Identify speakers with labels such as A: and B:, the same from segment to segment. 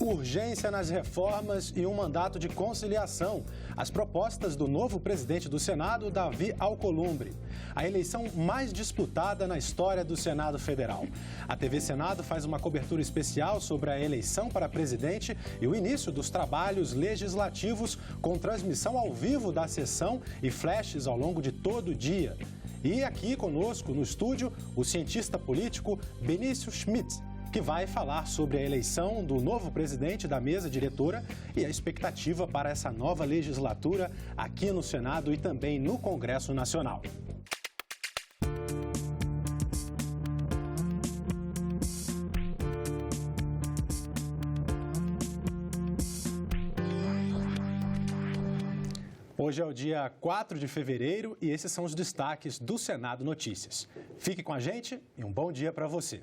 A: Urgência nas reformas e um mandato de conciliação. As propostas do novo presidente do Senado, Davi Alcolumbre. A eleição mais disputada na história do Senado Federal. A TV Senado faz uma cobertura especial sobre a eleição para presidente e o início dos trabalhos legislativos, com transmissão ao vivo da sessão e flashes ao longo de todo o dia. E aqui conosco no estúdio, o cientista político Benício Schmidt, que vai falar sobre a eleição do novo presidente da mesa diretora e a expectativa para essa nova legislatura aqui no Senado e também no Congresso Nacional. Hoje é o dia 4 de fevereiro e esses são os destaques do Senado Notícias. Fique com a gente e um bom dia para você.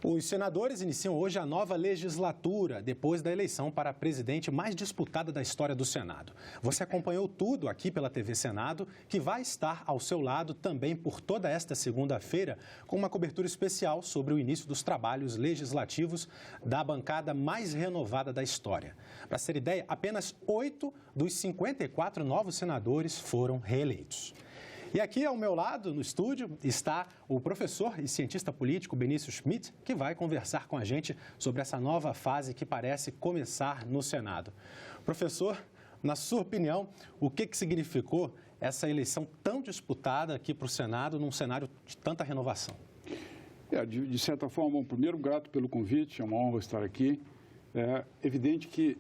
A: Os senadores iniciam hoje a nova legislatura, depois da eleição para a presidente mais disputada da história do Senado. Você acompanhou tudo aqui pela TV Senado, que vai estar ao seu lado também por toda esta segunda-feira, com uma cobertura especial sobre o início dos trabalhos legislativos da bancada mais renovada da história. Para ter ideia, apenas 8 dos 54 novos senadores foram reeleitos. E aqui ao meu lado, no estúdio, está o professor e cientista político Benício Schmidt, que vai conversar com a gente sobre essa nova fase que parece começar no Senado. Professor, na sua opinião, o que significou essa eleição tão disputada aqui para o Senado, num cenário de tanta renovação?
B: De certa forma, primeiro, grato pelo convite, é uma honra estar aqui. É evidente que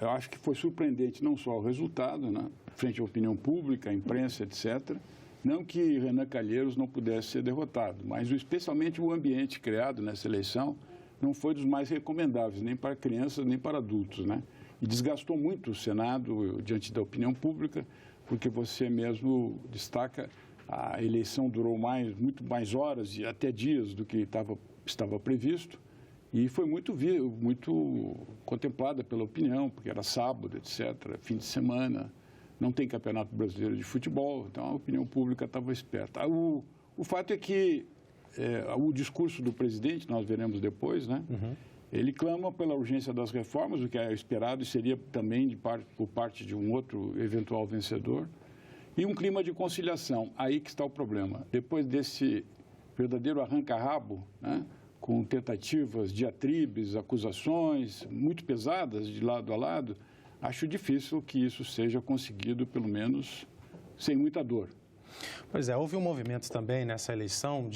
B: eu acho que foi surpreendente não só o resultado, né, frente à opinião pública, à imprensa, etc. Não que Renan Calheiros não pudesse ser derrotado, mas especialmente o ambiente criado nessa eleição não foi dos mais recomendáveis, nem para crianças, nem para adultos, né? E desgastou muito o Senado diante da opinião pública, porque você mesmo destaca, a eleição durou muito mais horas e até dias do que estava previsto. E foi muito contemplada pela opinião, porque era sábado, etc., fim de semana, não tem campeonato brasileiro de futebol, então a opinião pública estava esperta. O fato é que o discurso do presidente, nós veremos depois, né? Ele clama pela urgência das reformas, o que é esperado e seria também por parte de um outro eventual vencedor, e um clima de conciliação. Aí que está o problema. Depois desse verdadeiro arranca-rabo, né, com tentativas, diatribes, acusações muito pesadas de lado a lado, acho difícil que isso seja conseguido, pelo menos, sem muita dor.
A: Pois é, houve um movimento também nessa eleição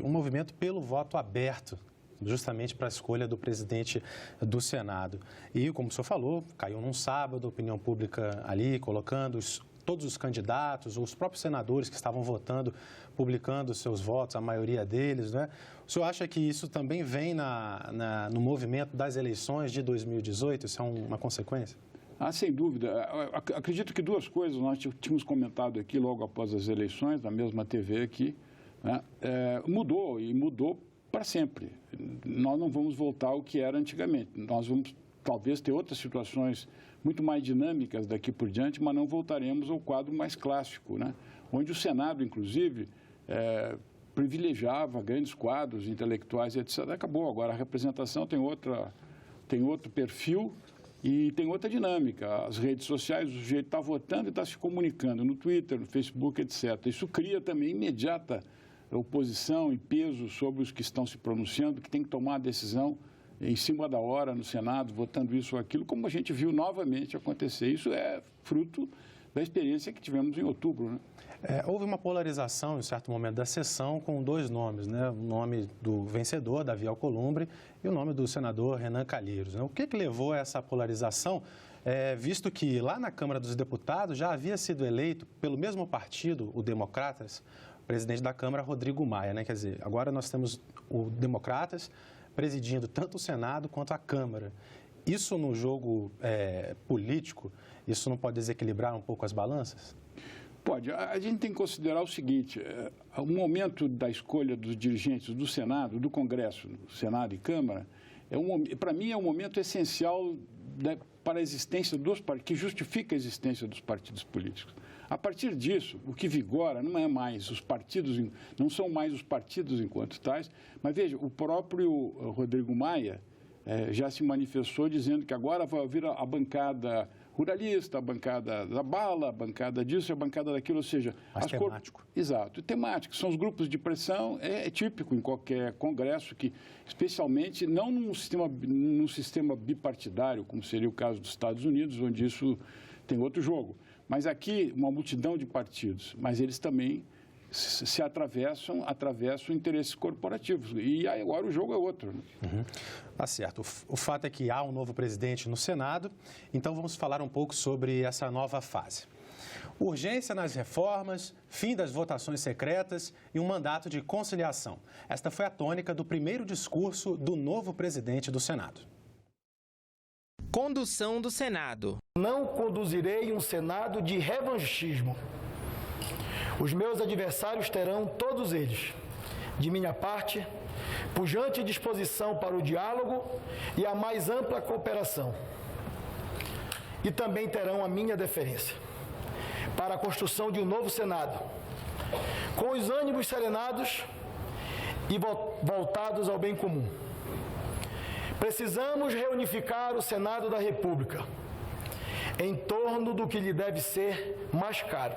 A: um movimento pelo voto aberto, justamente para a escolha do presidente do Senado. E, como o senhor falou, caiu num sábado, a opinião pública ali colocando todos os candidatos, os próprios senadores que estavam votando, publicando seus votos, a maioria deles, né? O senhor acha que isso também vem no movimento das eleições de 2018? Isso é uma consequência?
B: Sem dúvida. Acredito que duas coisas nós tínhamos comentado aqui logo após as eleições, na mesma TV aqui, né? Mudou para sempre. Nós não vamos voltar ao que era antigamente. Nós vamos talvez ter outras situações muito mais dinâmicas daqui por diante, mas não voltaremos ao quadro mais clássico, né? Onde o Senado, inclusive, privilegiava grandes quadros intelectuais, etc. Acabou. Agora a representação tem outro perfil e tem outra dinâmica. As redes sociais, o sujeito está votando e está se comunicando no Twitter, no Facebook, etc. Isso cria também imediata oposição e peso sobre os que estão se pronunciando, que tem que tomar a decisão em cima da hora no Senado, votando isso ou aquilo, como a gente viu novamente acontecer. Isso é fruto da experiência que tivemos em outubro, né?
A: Houve uma polarização em certo momento da sessão com dois nomes, né? O nome do vencedor, Davi Alcolumbre, e o nome do senador Renan Calheiros, né? O que levou a essa polarização, visto que lá na Câmara dos Deputados já havia sido eleito pelo mesmo partido, o Democratas, o presidente da Câmara, Rodrigo Maia, né? Quer dizer, agora nós temos o Democratas presidindo tanto o Senado quanto a Câmara. Isso no jogo político, isso não pode desequilibrar um pouco as balanças?
B: Pode. A gente tem que considerar o seguinte, o momento da escolha dos dirigentes do Senado, do Congresso, Senado e Câmara, para mim é um momento essencial para a existência dos partidos, que justifica a existência dos partidos políticos. A partir disso, o que vigora não é mais os partidos, não são mais os partidos enquanto tais, mas veja, o próprio Rodrigo Maia já se manifestou dizendo que agora vai vir a bancada ruralista, a bancada da bala, a bancada disso, a bancada daquilo, ou seja...
A: temático.
B: Exato, temático. São os grupos de pressão, é típico em qualquer congresso, que especialmente não num sistema bipartidário, como seria o caso dos Estados Unidos, onde isso tem outro jogo. Mas aqui, uma multidão de partidos, mas eles também se atravessam interesses corporativos. E agora o jogo é outro. Né?
A: Uhum. Tá certo. O fato é que há um novo presidente no Senado, então vamos falar um pouco sobre essa nova fase. Urgência nas reformas, fim das votações secretas e um mandato de conciliação. Esta foi a tônica do primeiro discurso do novo presidente do Senado.
C: Condução do Senado.
D: Não conduzirei um Senado de revanchismo. Os meus adversários terão, todos eles, de minha parte, pujante disposição para o diálogo e a mais ampla cooperação. E também terão a minha deferência para a construção de um novo Senado, com os ânimos serenados e voltados ao bem comum. Precisamos reunificar o Senado da República em torno do que lhe deve ser mais caro: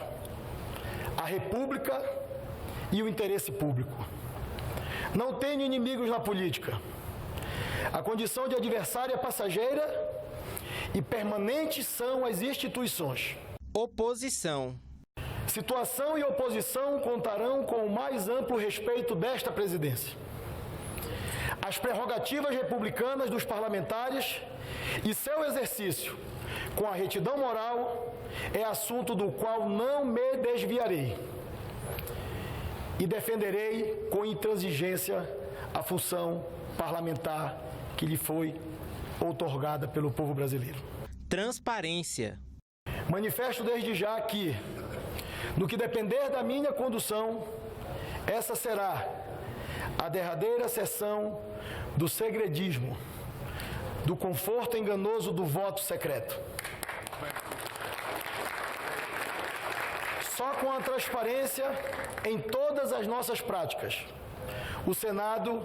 D: a República e o interesse público. Não tenho inimigos na política. A condição de adversária passageira e permanente são as instituições.
C: Oposição.
D: Situação e oposição contarão com o mais amplo respeito desta presidência. As prerrogativas republicanas dos parlamentares e seu exercício com a retidão moral é assunto do qual não me desviarei e defenderei com intransigência a função parlamentar que lhe foi outorgada pelo povo brasileiro.
C: Transparência.
D: Manifesto desde já que, no que depender da minha condução, essa será a derradeira sessão do segredismo, do conforto enganoso do voto secreto. Só com a transparência em todas as nossas práticas, o Senado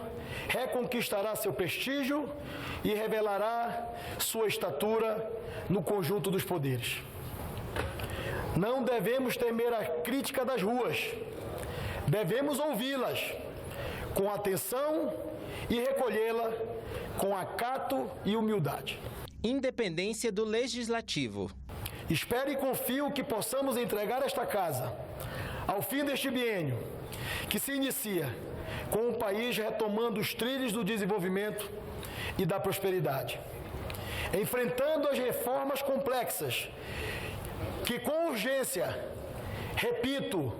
D: reconquistará seu prestígio e revelará sua estatura no conjunto dos poderes. Não devemos temer a crítica das ruas, devemos ouvi-las com atenção e recolhê-la com acato e humildade.
C: Independência do Legislativo.
D: Espero e confio que possamos entregar esta casa, ao fim deste biênio, que se inicia com o país retomando os trilhos do desenvolvimento e da prosperidade, enfrentando as reformas complexas que com urgência, repito,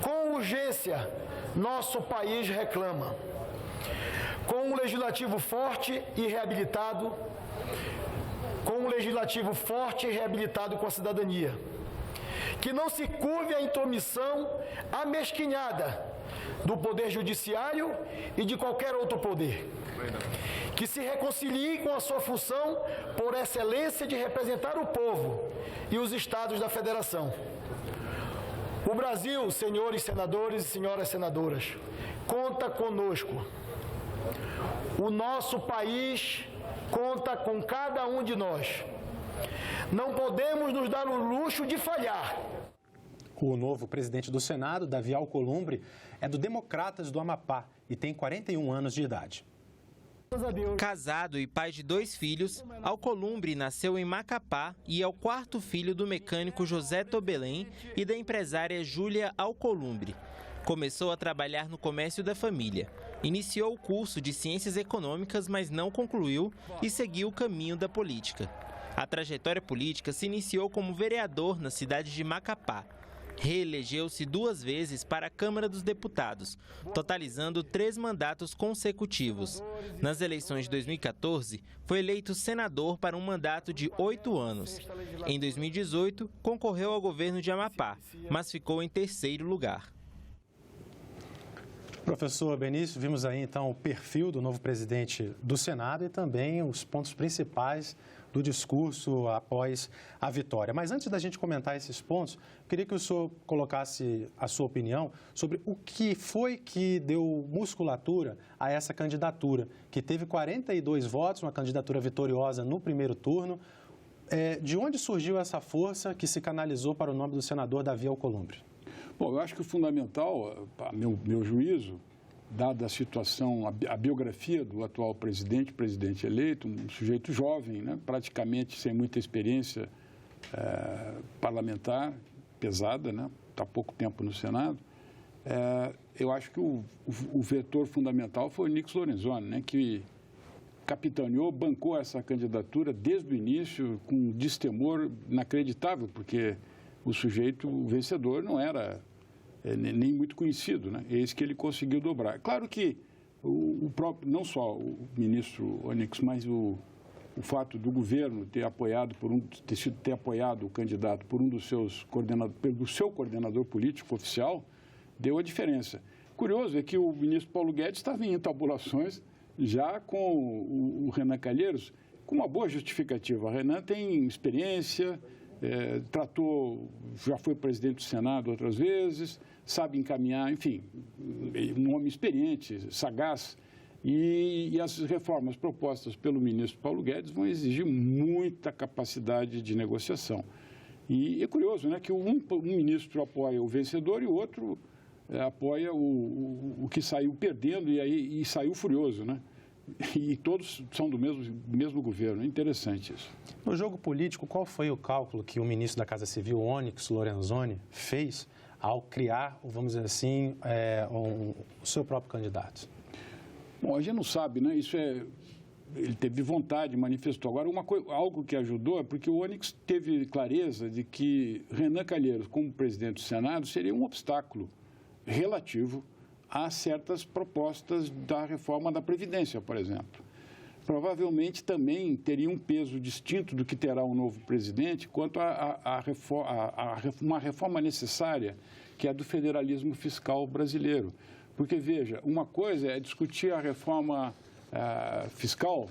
D: com urgência, nosso país reclama. Com um legislativo forte e reabilitado, com a cidadania, que não se curve à intromissão amesquinhada do Poder Judiciário e de qualquer outro poder, que se reconcilie com a sua função por excelência de representar o povo e os estados da Federação. O Brasil, senhores senadores e senhoras senadoras, conta conosco. O nosso país conta com cada um de nós. Não podemos nos dar o luxo de falhar.
A: O novo presidente do Senado, Davi Alcolumbre, é do Democratas do Amapá e tem 41 anos de idade.
C: Casado e pai de 2 filhos, Alcolumbre nasceu em Macapá e é o 4º filho do mecânico José Tobelém e da empresária Júlia Alcolumbre. Começou a trabalhar no comércio da família. Iniciou o curso de Ciências Econômicas, mas não concluiu e seguiu o caminho da política. A trajetória política se iniciou como vereador na cidade de Macapá. Reelegeu-se 2 vezes para a Câmara dos Deputados, totalizando 3 mandatos consecutivos. Nas eleições de 2014, foi eleito senador para um mandato de 8 anos. Em 2018, concorreu ao governo de Amapá, mas ficou em 3º lugar.
A: Professor Benício, vimos aí então o perfil do novo presidente do Senado e também os pontos principais do discurso após a vitória. Mas antes da gente comentar esses pontos, eu queria que o senhor colocasse a sua opinião sobre o que foi que deu musculatura a essa candidatura, que teve 42 votos, uma candidatura vitoriosa no primeiro turno. De onde surgiu essa força que se canalizou para o nome do senador Davi Alcolumbre?
B: Bom, eu acho que o fundamental, a meu juízo, dada a situação, a biografia do atual presidente eleito, um sujeito jovem, né, praticamente sem muita experiência parlamentar, pesada, né, está há pouco tempo no Senado, eu acho que o vetor fundamental foi o Onyx Lorenzoni, né, que capitaneou, bancou essa candidatura desde o início com um destemor inacreditável, porque o sujeito vencedor não era nem muito conhecido, né? É isso que ele conseguiu dobrar. Claro que o próprio, não só o ministro Onyx, mas o fato do governo ter apoiado o candidato por um dos seus coordenadores, pelo seu coordenador político oficial, deu a diferença. Curioso é que o ministro Paulo Guedes estava em tabulações já com o Renan Calheiros, com uma boa justificativa. A Renan tem experiência, já foi presidente do Senado outras vezes, sabe encaminhar, enfim, um homem experiente, sagaz. E as reformas propostas pelo ministro Paulo Guedes vão exigir muita capacidade de negociação. E é curioso, né, que um ministro apoia o vencedor e o outro apoia o que saiu perdendo e saiu furioso, né? E todos são do mesmo governo. É interessante isso.
A: No jogo político, qual foi o cálculo que o ministro da Casa Civil, Onyx Lorenzoni, fez ao criar, vamos dizer assim, o seu próprio candidato?
B: Bom, a gente não sabe, né? Ele teve vontade, manifestou. Agora, algo que ajudou é porque o Onyx teve clareza de que Renan Calheiros, como presidente do Senado, seria um obstáculo relativo a certas propostas da reforma da Previdência, por exemplo. Provavelmente também teria um peso distinto do que terá um novo presidente quanto a uma reforma necessária, que é a do federalismo fiscal brasileiro. Porque, veja, uma coisa é discutir a reforma fiscal,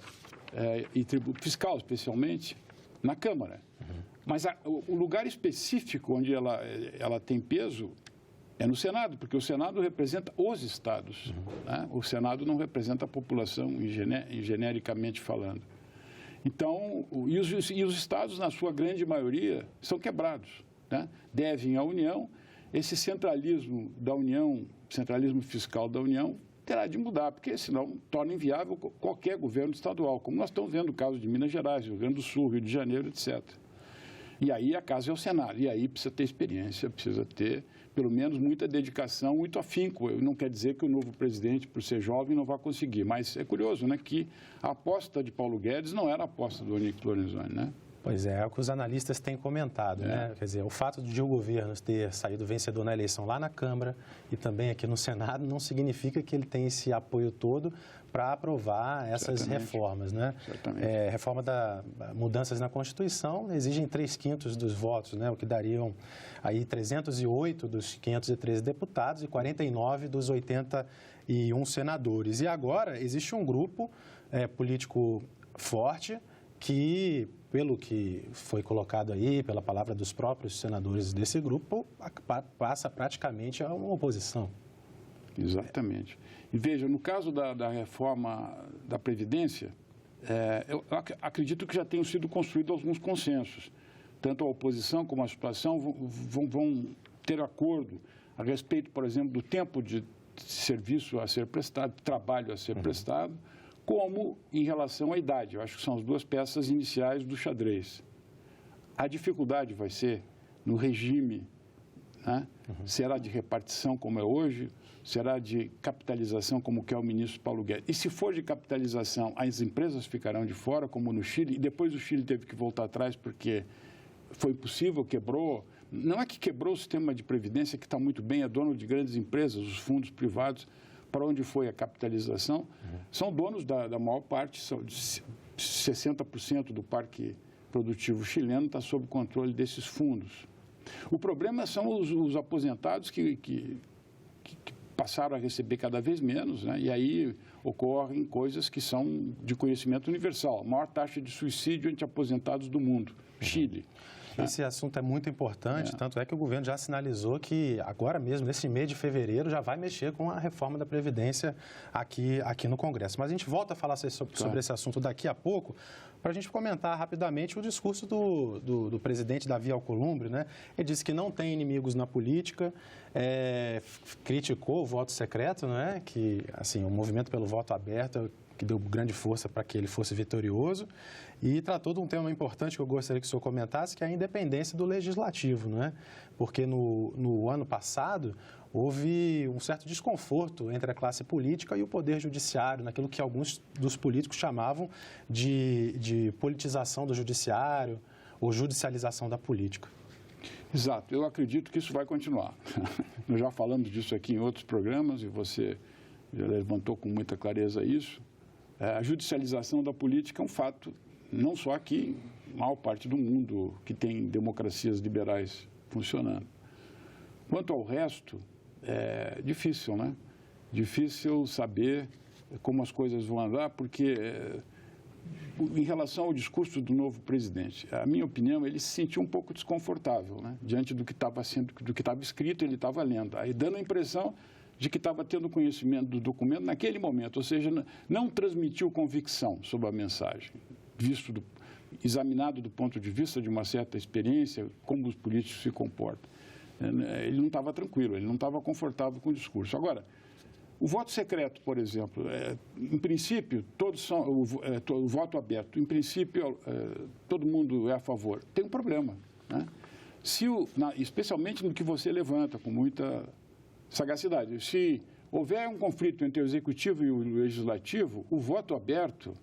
B: fiscal especialmente, na Câmara. Mas o lugar específico onde ela tem peso é no Senado, porque o Senado representa os estados. Né? O Senado não representa a população, genericamente falando. Então, e os estados, na sua grande maioria, são quebrados. Né? Devem à União. Esse centralismo da União, centralismo fiscal da União, terá de mudar, porque senão torna inviável qualquer governo estadual, como nós estamos vendo o caso de Minas Gerais, Rio Grande do Sul, Rio de Janeiro, etc. E aí a casa é o Senado, e aí precisa ter experiência, precisa ter, pelo menos, muita dedicação, muito afinco. Não quer dizer que o novo presidente, por ser jovem, não vai conseguir, mas é curioso, né, que a aposta de Paulo Guedes não era a aposta do Onyx Lorenzoni, né?
A: Pois é o que os analistas têm comentado, né? Quer dizer, o fato de o governo ter saído vencedor na eleição lá na Câmara e também aqui no Senado não significa que ele tem esse apoio todo para aprovar essas reformas, né? Reforma mudanças na Constituição exigem 3/5 dos votos, né? O que dariam aí 308 dos 513 deputados e 49 dos 81 senadores. E agora existe um grupo político forte que, pelo que foi colocado aí, pela palavra dos próprios senadores desse grupo, passa praticamente a uma oposição.
B: Exatamente. E veja, no caso da reforma da Previdência, eu acredito que já tenham sido construídos alguns consensos. Tanto a oposição como a situação vão ter acordo a respeito, por exemplo, do tempo de serviço a ser prestado, de trabalho a ser prestado, como em relação à idade. Eu acho que são as duas peças iniciais do xadrez. A dificuldade vai ser no regime, né? Será de repartição, como é hoje? Será de capitalização, como quer o ministro Paulo Guedes? E se for de capitalização, as empresas ficarão de fora, como no Chile, e depois o Chile teve que voltar atrás porque foi impossível, quebrou. Não é que quebrou o sistema de previdência, que está muito bem, é dono de grandes empresas, os fundos privados. Para onde foi a capitalização, são donos da maior parte, são 60% do parque produtivo chileno está sob controle desses fundos. O problema são os aposentados que passaram a receber cada vez menos, né? E aí ocorrem coisas que são de conhecimento universal. A maior taxa de suicídio entre aposentados do mundo, Chile.
A: Esse assunto é muito importante, tanto é que o governo já sinalizou que agora mesmo, nesse mês de fevereiro, já vai mexer com a reforma da Previdência aqui no Congresso. Mas a gente volta a falar sobre esse assunto daqui a pouco, para a gente comentar rapidamente o discurso do presidente Davi Alcolumbre, né? Ele disse que não tem inimigos na política, criticou o voto secreto, né? Que, assim, o movimento pelo voto aberto que deu grande força para que ele fosse vitorioso, e tratou de um tema importante que eu gostaria que o senhor comentasse, que é a independência do legislativo, né? Porque no ano passado houve um certo desconforto entre a classe política e o poder judiciário, naquilo que alguns dos políticos chamavam de politização do judiciário ou judicialização da política.
B: Exato, eu acredito que isso vai continuar. Nós já falamos disso aqui em outros programas e você já levantou com muita clareza isso. A judicialização da política é um fato, não só aqui, em maior parte do mundo que tem democracias liberais funcionando. Quanto ao resto, é difícil, né? Difícil saber como as coisas vão andar, porque em relação ao discurso do novo presidente, a minha opinião, ele se sentiu um pouco desconfortável, né? Diante do que estava escrito, ele estava lendo, aí dando a impressão de que estava tendo conhecimento do documento naquele momento, ou seja, não transmitiu convicção sobre a mensagem, examinado do ponto de vista de uma certa experiência, como os políticos se comportam. Ele não estava tranquilo, ele não estava confortável com o discurso. Agora, o voto secreto, por exemplo, em princípio, todos são, o voto aberto, em princípio, todo mundo é a favor. Tem um problema, né? Especialmente no que você levanta com muita sagacidade. Se houver um conflito entre o executivo e o legislativo, o voto aberto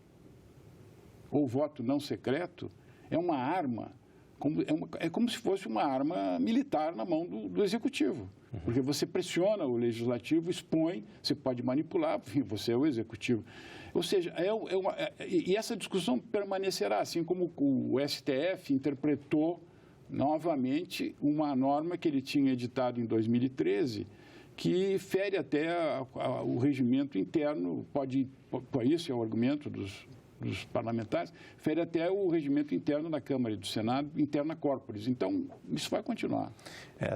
B: ou o voto não secreto é uma arma, é como se fosse uma arma militar na mão do executivo. Porque você pressiona o legislativo, expõe, você pode manipular, enfim, você é o executivo. Ou seja, e essa discussão permanecerá, assim como o STF interpretou novamente uma norma que ele tinha editado em 2013, que fere até o regimento interno, isso é o argumento dos parlamentares, fere até o regimento interno da Câmara e do Senado, interna corporis. Então, isso vai continuar.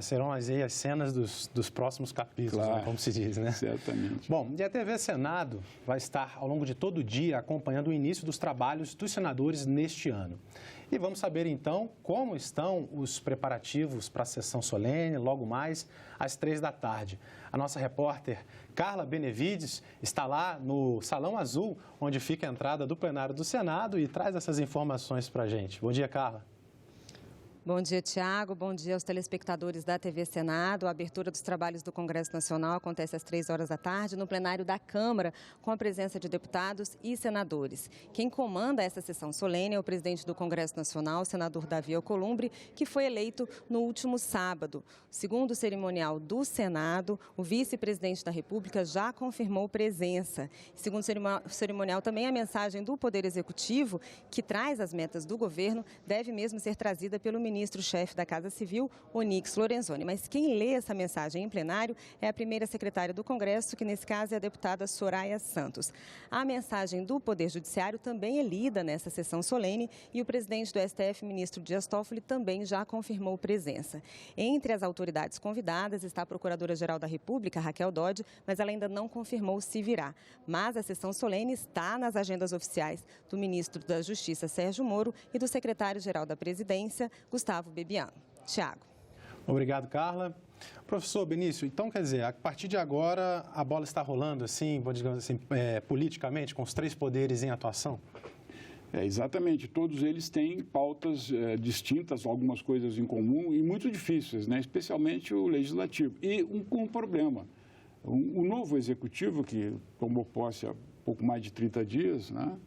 A: Serão as cenas dos próximos capítulos,
B: claro,
A: né, como se diz, né?
B: Certamente.
A: Bom, e a TV Senado vai estar, ao longo de todo o dia, acompanhando o início dos trabalhos dos senadores neste ano. E vamos saber, então, como estão os preparativos para a sessão solene, logo mais, às 15h. A nossa repórter Carla Benevides está lá no Salão Azul, onde fica a entrada do plenário do Senado, e traz essas informações para a gente. Bom dia, Carla.
E: Bom dia, Tiago. Bom dia aos telespectadores da TV Senado. A abertura dos trabalhos do Congresso Nacional acontece às 15h no plenário da Câmara, com a presença de deputados e senadores. Quem comanda essa sessão solene é o presidente do Congresso Nacional, o senador Davi Alcolumbre, que foi eleito no último sábado. Segundo o cerimonial do Senado, o vice-presidente da República já confirmou presença. Segundo o cerimonial, também a mensagem do Poder Executivo, que traz as metas do governo, deve mesmo ser trazida pelo ministro-chefe da Casa Civil, Onyx Lorenzoni. Mas quem lê essa mensagem em plenário é a primeira secretária do Congresso, que nesse caso é a deputada Soraya Santos. A mensagem do Poder Judiciário também é lida nessa sessão solene e o presidente do STF, ministro Dias Toffoli, também já confirmou presença. Entre as autoridades convidadas está a Procuradora-Geral da República, Raquel Dodge, mas ela ainda não confirmou se virá. Mas a sessão solene está nas agendas oficiais do ministro da Justiça, Sérgio Moro, e do secretário-geral da Presidência, Gustavo Bebiano. Tiago.
A: Obrigado, Carla. Professor Benício, então, quer dizer, a partir de agora a bola está rolando, assim, digamos assim, politicamente, com os três poderes em atuação?
B: Exatamente. Todos eles têm pautas distintas, algumas coisas em comum e muito difíceis, né? Especialmente o legislativo. E um problema. O novo executivo, que tomou posse há pouco mais de 30 dias, né?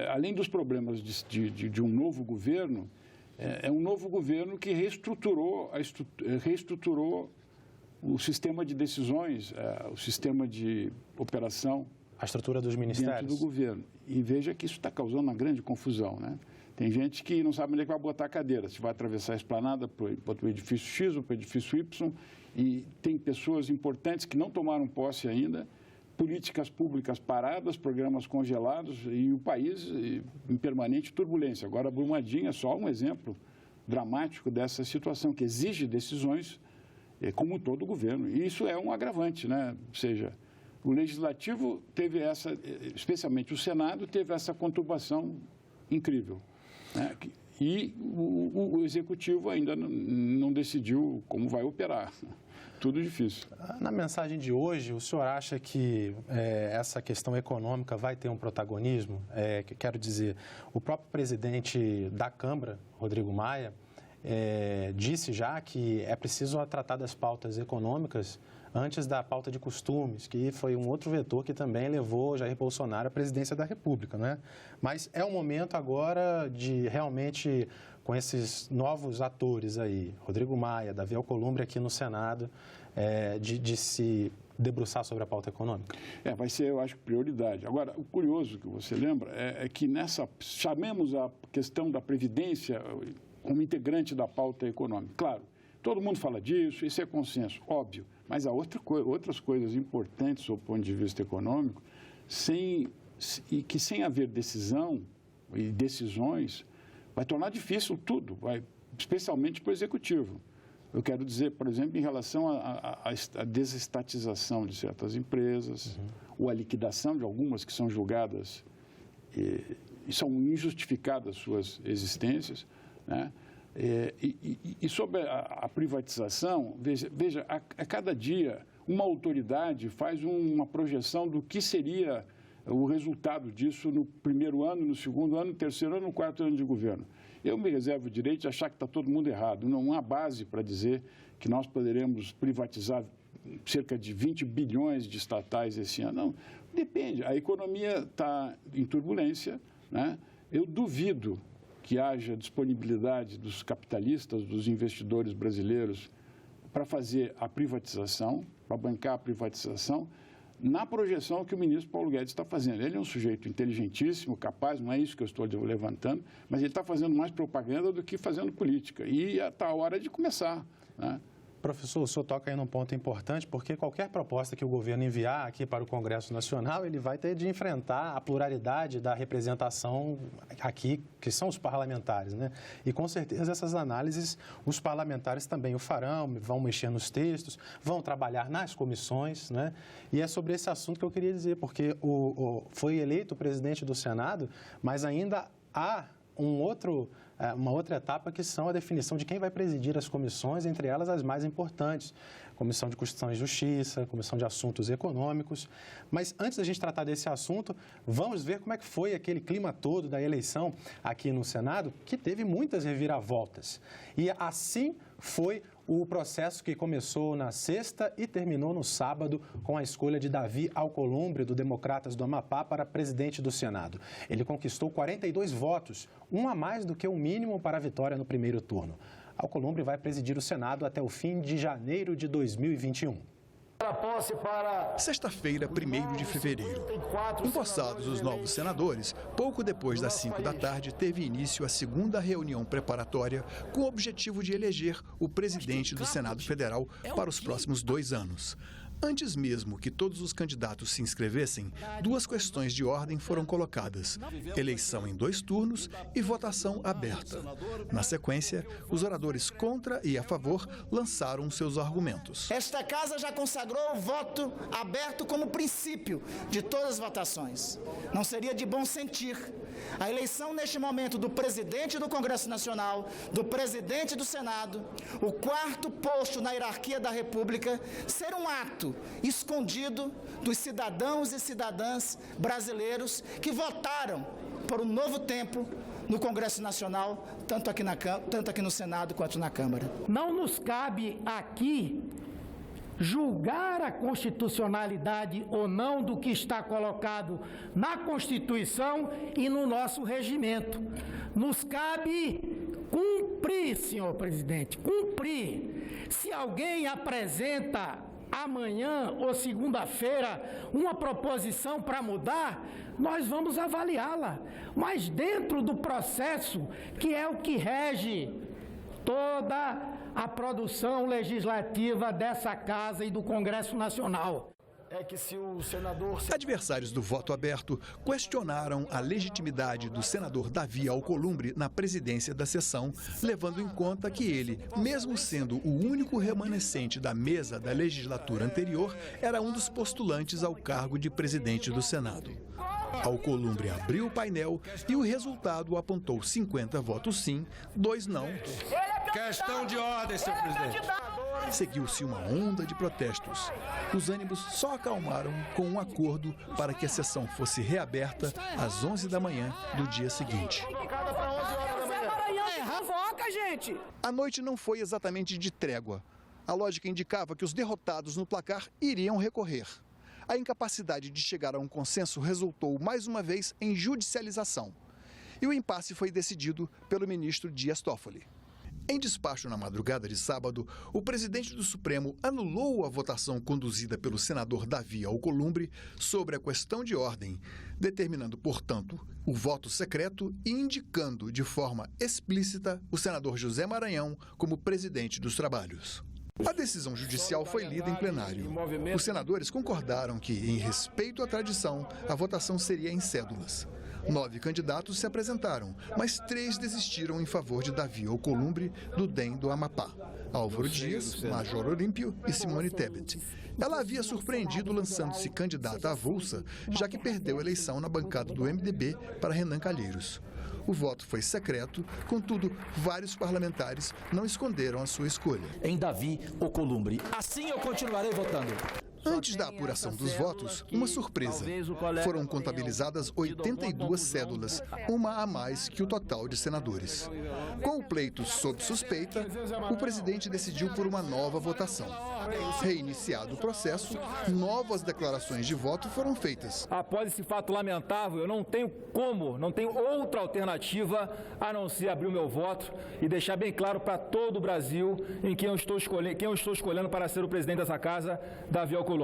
B: Além dos problemas de um novo governo, é um novo governo que reestruturou o sistema de decisões, o sistema de operação
A: a estrutura dos ministérios?
B: Dentro do governo. E veja que isso está causando uma grande confusão, né? Tem gente que não sabe onde é que vai botar a cadeira, se vai atravessar a esplanada para o edifício X ou para o edifício Y, e tem pessoas importantes que não tomaram posse ainda, políticas públicas paradas, programas congelados e o país em permanente turbulência. Agora, Brumadinho é só um exemplo dramático dessa situação, que exige decisões como todo o governo. E isso é um agravante, né? Ou seja, o Legislativo teve essa, especialmente o Senado, teve essa conturbação incrível, né? E o Executivo ainda não decidiu como vai operar. Tudo difícil.
A: Na mensagem de hoje, o senhor acha que essa questão econômica vai ter um protagonismo? Quero dizer, o próprio presidente da Câmara, Rodrigo Maia, disse já que é preciso tratar das pautas econômicas antes da pauta de costumes, que foi um outro vetor que também levou Jair Bolsonaro à presidência da República, né? Mas é o momento agora de realmente, com esses novos atores aí, Rodrigo Maia, Davi Alcolumbre aqui no Senado, de se debruçar sobre a pauta econômica?
B: Vai ser, eu acho, prioridade. Agora, o curioso que você lembra é que chamemos a questão da Previdência como integrante da pauta econômica. Claro, todo mundo fala disso, isso é consenso, óbvio, mas há outras coisas importantes do ponto de vista econômico, que sem haver decisão e decisões, vai tornar difícil tudo, especialmente para o Executivo. Eu quero dizer, por exemplo, em relação à desestatização de certas empresas, ou a liquidação de algumas que são julgadas e são injustificadas suas existências, né? E sobre a privatização, veja, a cada dia uma autoridade faz uma projeção do que seria o resultado disso no primeiro ano, no segundo ano, no terceiro ano, no quarto ano de governo. Eu me reservo o direito de achar que está todo mundo errado. Não há base para dizer que nós poderemos privatizar cerca de 20 bilhões de estatais esse ano. Não, depende. A economia está em turbulência, né? Eu duvido que haja disponibilidade dos capitalistas, dos investidores brasileiros para fazer a privatização, para bancar a privatização, na projeção que o ministro Paulo Guedes está fazendo. Ele é um sujeito inteligentíssimo, capaz, não é isso que eu estou levantando, mas ele está fazendo mais propaganda do que fazendo política. E está a hora de começar, né?
A: Professor, o senhor toca aí num ponto importante, porque qualquer proposta que o governo enviar aqui para o Congresso Nacional, ele vai ter de enfrentar a pluralidade da representação aqui, que são os parlamentares, né? E com certeza essas análises os parlamentares também o farão, vão mexer nos textos, vão trabalhar nas comissões, né? E é sobre esse assunto que eu queria dizer, porque foi eleito o presidente do Senado, mas ainda há uma outra etapa que são a definição de quem vai presidir as comissões, entre elas as mais importantes, Comissão de Constituição e Justiça, Comissão de Assuntos Econômicos. Mas antes da gente tratar desse assunto, vamos ver como é que foi aquele clima todo da eleição aqui no Senado, que teve muitas reviravoltas. E assim foi o processo que começou na sexta e terminou no sábado com a escolha de Davi Alcolumbre, do Democratas do Amapá, para presidente do Senado. Ele conquistou 42 votos, um a mais do que o mínimo para a vitória no primeiro turno. Alcolumbre vai presidir o Senado até o fim de janeiro de 2021.
F: Sexta-feira, 1º de fevereiro. Empossados os novos senadores, pouco depois das 5 da tarde, teve início a segunda reunião preparatória com o objetivo de eleger o presidente do Senado Federal para os próximos 2 anos. Antes mesmo que todos os candidatos se inscrevessem, 2 questões de ordem foram colocadas: eleição em 2 turnos e votação aberta. Na sequência, os oradores contra e a favor lançaram seus argumentos.
G: Esta casa já consagrou o voto aberto como princípio de todas as votações. Não seria de bom sentir a eleição neste momento do presidente do Congresso Nacional, do presidente do Senado, o 4º posto na hierarquia da República, ser um ato escondido dos cidadãos e cidadãs brasileiros que votaram por um novo tempo no Congresso Nacional, tanto aqui no Senado quanto na Câmara.
H: Não nos cabe aqui julgar a constitucionalidade ou não do que está colocado na Constituição e no nosso regimento. Nos cabe cumprir, senhor presidente, cumprir. Se alguém apresenta amanhã ou segunda-feira uma proposição para mudar, nós vamos avaliá-la. Mas dentro do processo, que é o que rege toda a produção legislativa dessa Casa e do Congresso Nacional.
D: É que se o senador...
F: Adversários do voto aberto questionaram a legitimidade do senador Davi Alcolumbre na presidência da sessão, levando em conta que ele, mesmo sendo o único remanescente da mesa da legislatura anterior, era um dos postulantes ao cargo de presidente do Senado. Alcolumbre abriu o painel e o resultado apontou 50 votos sim, 2 não.
I: Questão de ordem, senhor presidente.
F: Seguiu-se uma onda de protestos. Os ânimos só acalmaram com um acordo para que a sessão fosse reaberta às 11 da manhã do dia seguinte. A noite não foi exatamente de trégua. A lógica indicava que os derrotados no placar iriam recorrer. A incapacidade de chegar a um consenso resultou, mais uma vez, em judicialização. E o impasse foi decidido pelo ministro Dias Toffoli. Em despacho na madrugada de sábado, o presidente do Supremo anulou a votação conduzida pelo senador Davi Alcolumbre sobre a questão de ordem, determinando, portanto, o voto secreto e indicando de forma explícita o senador José Maranhão como presidente dos trabalhos. A decisão judicial foi lida em plenário. Os senadores concordaram que, em respeito à tradição, a votação seria em cédulas. 9 candidatos se apresentaram, mas 3 desistiram em favor de Davi Alcolumbre, do DEM do Amapá: Álvaro Dias, Major Olímpio e Simone Tebet. Ela havia surpreendido lançando-se candidata avulsa, já que perdeu a eleição na bancada do MDB para Renan Calheiros. O voto foi secreto, contudo, vários parlamentares não esconderam a sua escolha.
J: Em Davi Alcolumbre. Assim eu continuarei votando.
F: Antes da apuração dos votos, uma surpresa. Foram contabilizadas 82 cédulas, uma a mais que o total de senadores. Com o pleito sob suspeita, o presidente decidiu por uma nova votação. Reiniciado o processo, novas declarações de voto foram feitas.
K: Após esse fato lamentável, eu não tenho outra alternativa a não ser abrir o meu voto e deixar bem claro para todo o Brasil quem eu estou escolhendo para ser o presidente dessa casa, Davi Alcolumbre.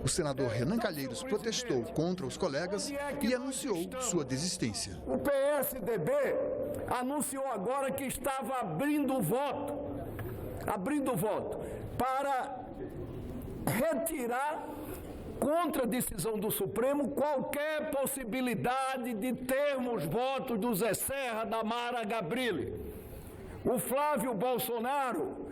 F: O senador Renan Calheiros protestou contra os colegas e anunciou sua desistência.
H: O PSDB anunciou agora que estava abrindo o voto para retirar, contra a decisão do Supremo, qualquer possibilidade de termos votos do Zé Serra, da Mara Gabrilli. O Flávio Bolsonaro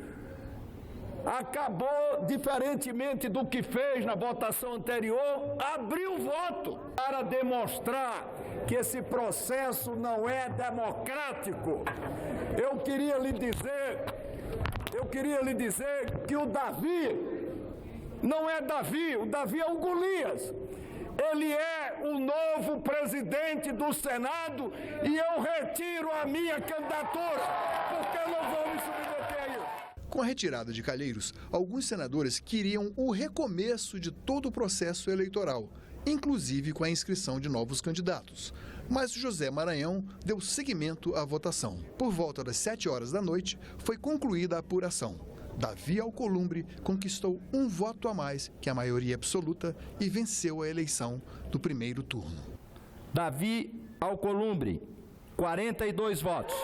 H: acabou, diferentemente do que fez na votação anterior, abriu o voto para demonstrar que esse processo não é democrático. Eu queria lhe dizer que o Davi não é Davi, o Davi é o Golias. Ele é o novo presidente do Senado e eu retiro a minha candidatura, porque eu não vou me submeter a isso.
F: Com a retirada de Calheiros, alguns senadores queriam o recomeço de todo o processo eleitoral, inclusive com a inscrição de novos candidatos. Mas José Maranhão deu seguimento à votação. Por volta das 7 horas da noite, foi concluída a apuração. Davi Alcolumbre conquistou um voto a mais que a maioria absoluta e venceu a eleição do primeiro turno.
K: Davi Alcolumbre, 42 votos.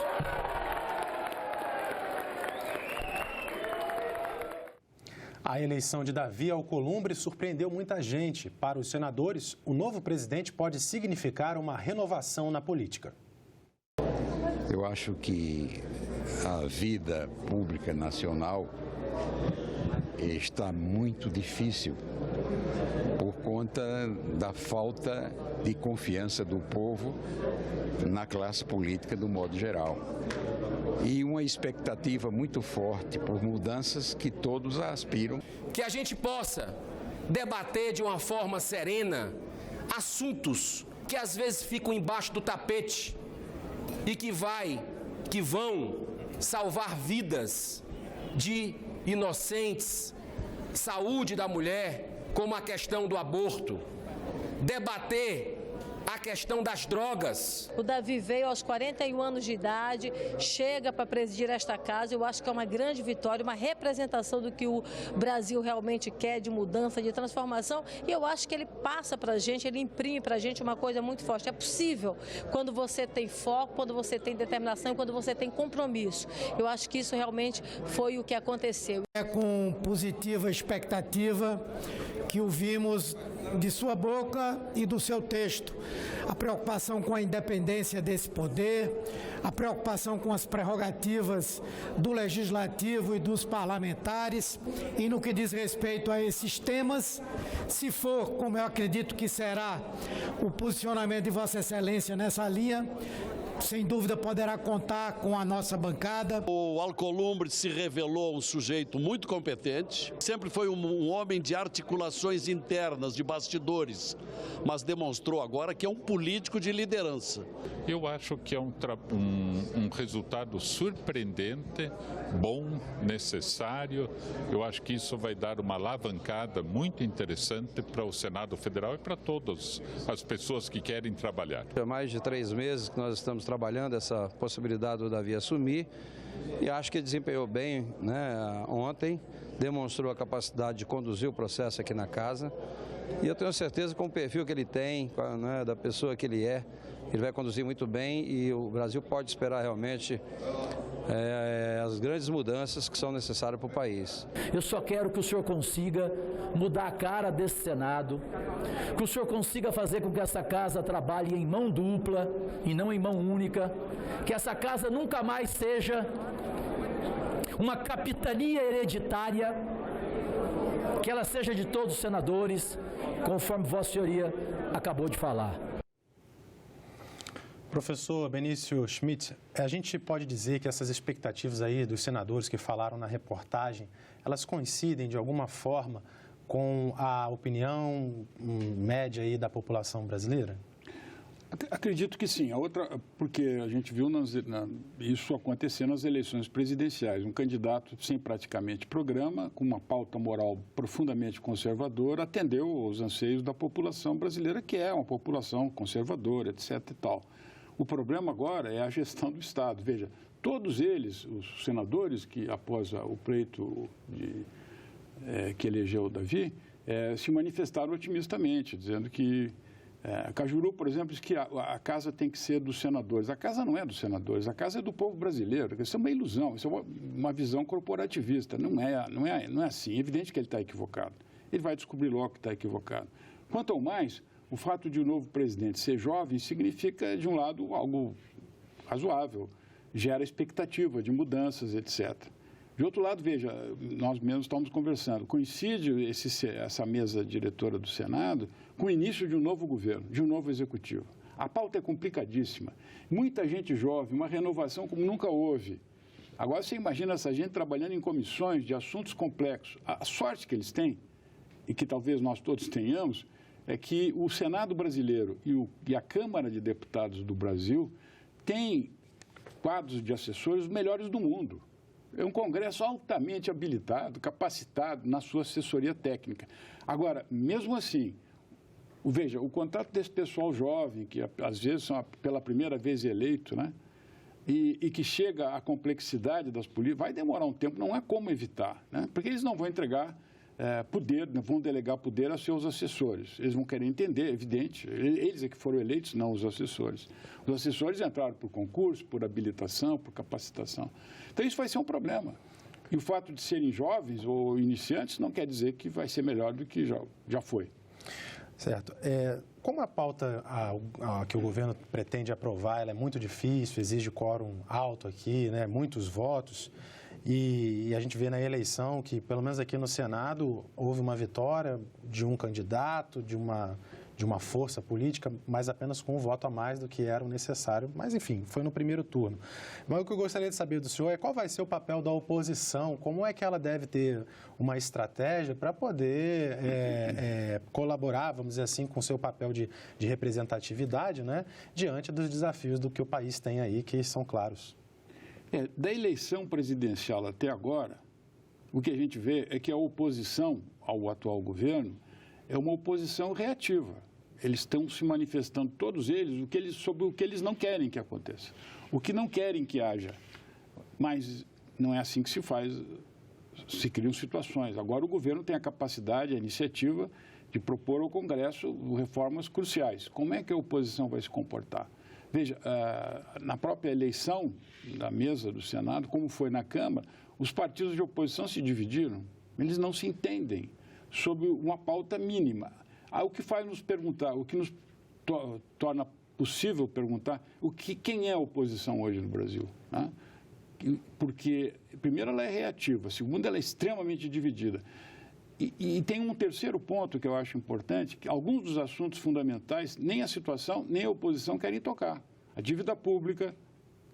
A: A eleição de Davi Alcolumbre surpreendeu muita gente. Para os senadores, o novo presidente pode significar uma renovação na política.
B: Eu acho que a vida pública nacional está muito difícil por conta da falta de confiança do povo na classe política do modo geral. E uma expectativa muito forte por mudanças que todos aspiram.
L: Que a gente possa debater de uma forma serena assuntos que às vezes ficam embaixo do tapete e que vão salvar vidas de inocentes, saúde da mulher, como a questão do aborto. Debater a questão das drogas.
M: O Davi veio aos 41 anos de idade, chega para presidir esta casa. Eu acho que é uma grande vitória, uma representação do que o Brasil realmente quer, de mudança, de transformação. E eu acho que ele passa para a gente, ele imprime para a gente uma coisa muito forte. É possível quando você tem foco, quando você tem determinação, quando você tem compromisso. Eu acho que isso realmente foi o que aconteceu.
H: É com positiva expectativa que ouvimos de sua boca e do seu texto a preocupação com a independência desse poder, a preocupação com as prerrogativas do legislativo e dos parlamentares, e no que diz respeito a esses temas, se for, como eu acredito que será, o posicionamento de Vossa Excelência nessa linha, sem dúvida poderá contar com a nossa bancada.
N: O Alcolumbre se revelou um sujeito muito competente, sempre foi um homem de articulações internas, de bastidores, mas demonstrou agora que é um político de liderança.
O: Eu acho que é um resultado surpreendente, bom, necessário. Eu acho que isso vai dar uma alavancada muito interessante para o Senado Federal e para todas as pessoas que querem trabalhar.
P: Há mais de 3 meses que nós estamos trabalhando essa possibilidade do Davi assumir e acho que desempenhou bem, né, ontem, demonstrou a capacidade de conduzir o processo aqui na casa e eu tenho certeza que com o perfil que ele tem, né, da pessoa que ele é, ele vai conduzir muito bem e o Brasil pode esperar realmente as grandes mudanças que são necessárias para o país.
J: Eu só quero que o senhor consiga mudar a cara desse Senado, que o senhor consiga fazer com que essa casa trabalhe em mão dupla e não em mão única, que essa casa nunca mais seja uma capitania hereditária, que ela seja de todos os senadores, conforme Vossa Senhoria acabou de falar.
A: Professor Benício Schmidt, a gente pode dizer que essas expectativas aí dos senadores que falaram na reportagem, elas coincidem de alguma forma com a opinião média aí da população brasileira?
B: Acredito que sim. A outra, porque a gente viu isso acontecer nas eleições presidenciais. Um candidato sem praticamente programa, com uma pauta moral profundamente conservadora, atendeu aos anseios da população brasileira, que é uma população conservadora, etc. e tal. O problema agora é a gestão do Estado. Veja, todos eles, os senadores que, após o pleito que elegeu o Davi, se manifestaram otimistamente, dizendo que Cajuru, por exemplo, diz que a casa tem que ser dos senadores. A casa não é dos senadores, a casa é do povo brasileiro. Isso é uma ilusão, isso é uma visão corporativista. Não é assim. É evidente que ele está equivocado. Ele vai descobrir logo que está equivocado. Quanto ao mais, o fato de o novo presidente ser jovem significa, de um lado, algo razoável, gera expectativa de mudanças, etc. De outro lado, veja, nós mesmos estamos conversando, coincide essa mesa diretora do Senado com o início de um novo governo, de um novo executivo. A pauta é complicadíssima, muita gente jovem, uma renovação como nunca houve. Agora você imagina essa gente trabalhando em comissões de assuntos complexos. A sorte que eles têm, e que talvez nós todos tenhamos, é que o Senado brasileiro e a Câmara de Deputados do Brasil têm quadros de assessores melhores do mundo. É um Congresso altamente habilitado, capacitado na sua assessoria técnica. Agora, mesmo assim, veja, o contato desse pessoal jovem, que às vezes são pela primeira vez eleito, né? E que chega à complexidade das políticas, vai demorar um tempo, não há como evitar, né? Porque eles não vão entregar poder, vão delegar poder a seus assessores. Eles vão querer entender, é evidente, eles é que foram eleitos, não os assessores. Os assessores entraram por concurso, por habilitação, por capacitação. Então, isso vai ser um problema. E o fato de serem jovens ou iniciantes não quer dizer que vai ser melhor do que já foi.
A: Certo. Como a pauta que o governo pretende aprovar, ela é muito difícil, exige quórum alto aqui, né, muitos votos, e a gente vê na eleição que, pelo menos aqui no Senado, houve uma vitória de um candidato, de uma força política, mas apenas com um voto a mais do que era o necessário. Mas, enfim, foi no primeiro turno. Mas o que eu gostaria de saber do senhor é qual vai ser o papel da oposição, como é que ela deve ter uma estratégia para poder colaborar, vamos dizer assim, com o seu papel de representatividade, né, diante dos desafios do que o país tem aí, que são claros.
B: Da eleição presidencial até agora, o que a gente vê é que a oposição ao atual governo é uma oposição reativa. eles estão se manifestando, todos eles, sobre o que eles não querem que aconteça, o que não querem que haja. Mas não é assim que se faz, se criam situações. Agora o governo tem a capacidade, a iniciativa de propor ao Congresso reformas cruciais. Como é que a oposição vai se comportar? Veja, na própria eleição da mesa do Senado, como foi na Câmara, os partidos de oposição se dividiram. Eles não se entendem sobre uma pauta mínima. O que faz nos perguntar, o que nos torna possível perguntar quem é a oposição hoje no Brasil, né? Porque, primeiro, ela é reativa, segundo, ela é extremamente dividida. E tem um terceiro ponto que eu acho importante, que alguns dos assuntos fundamentais, nem a situação, nem a oposição querem tocar. A dívida pública,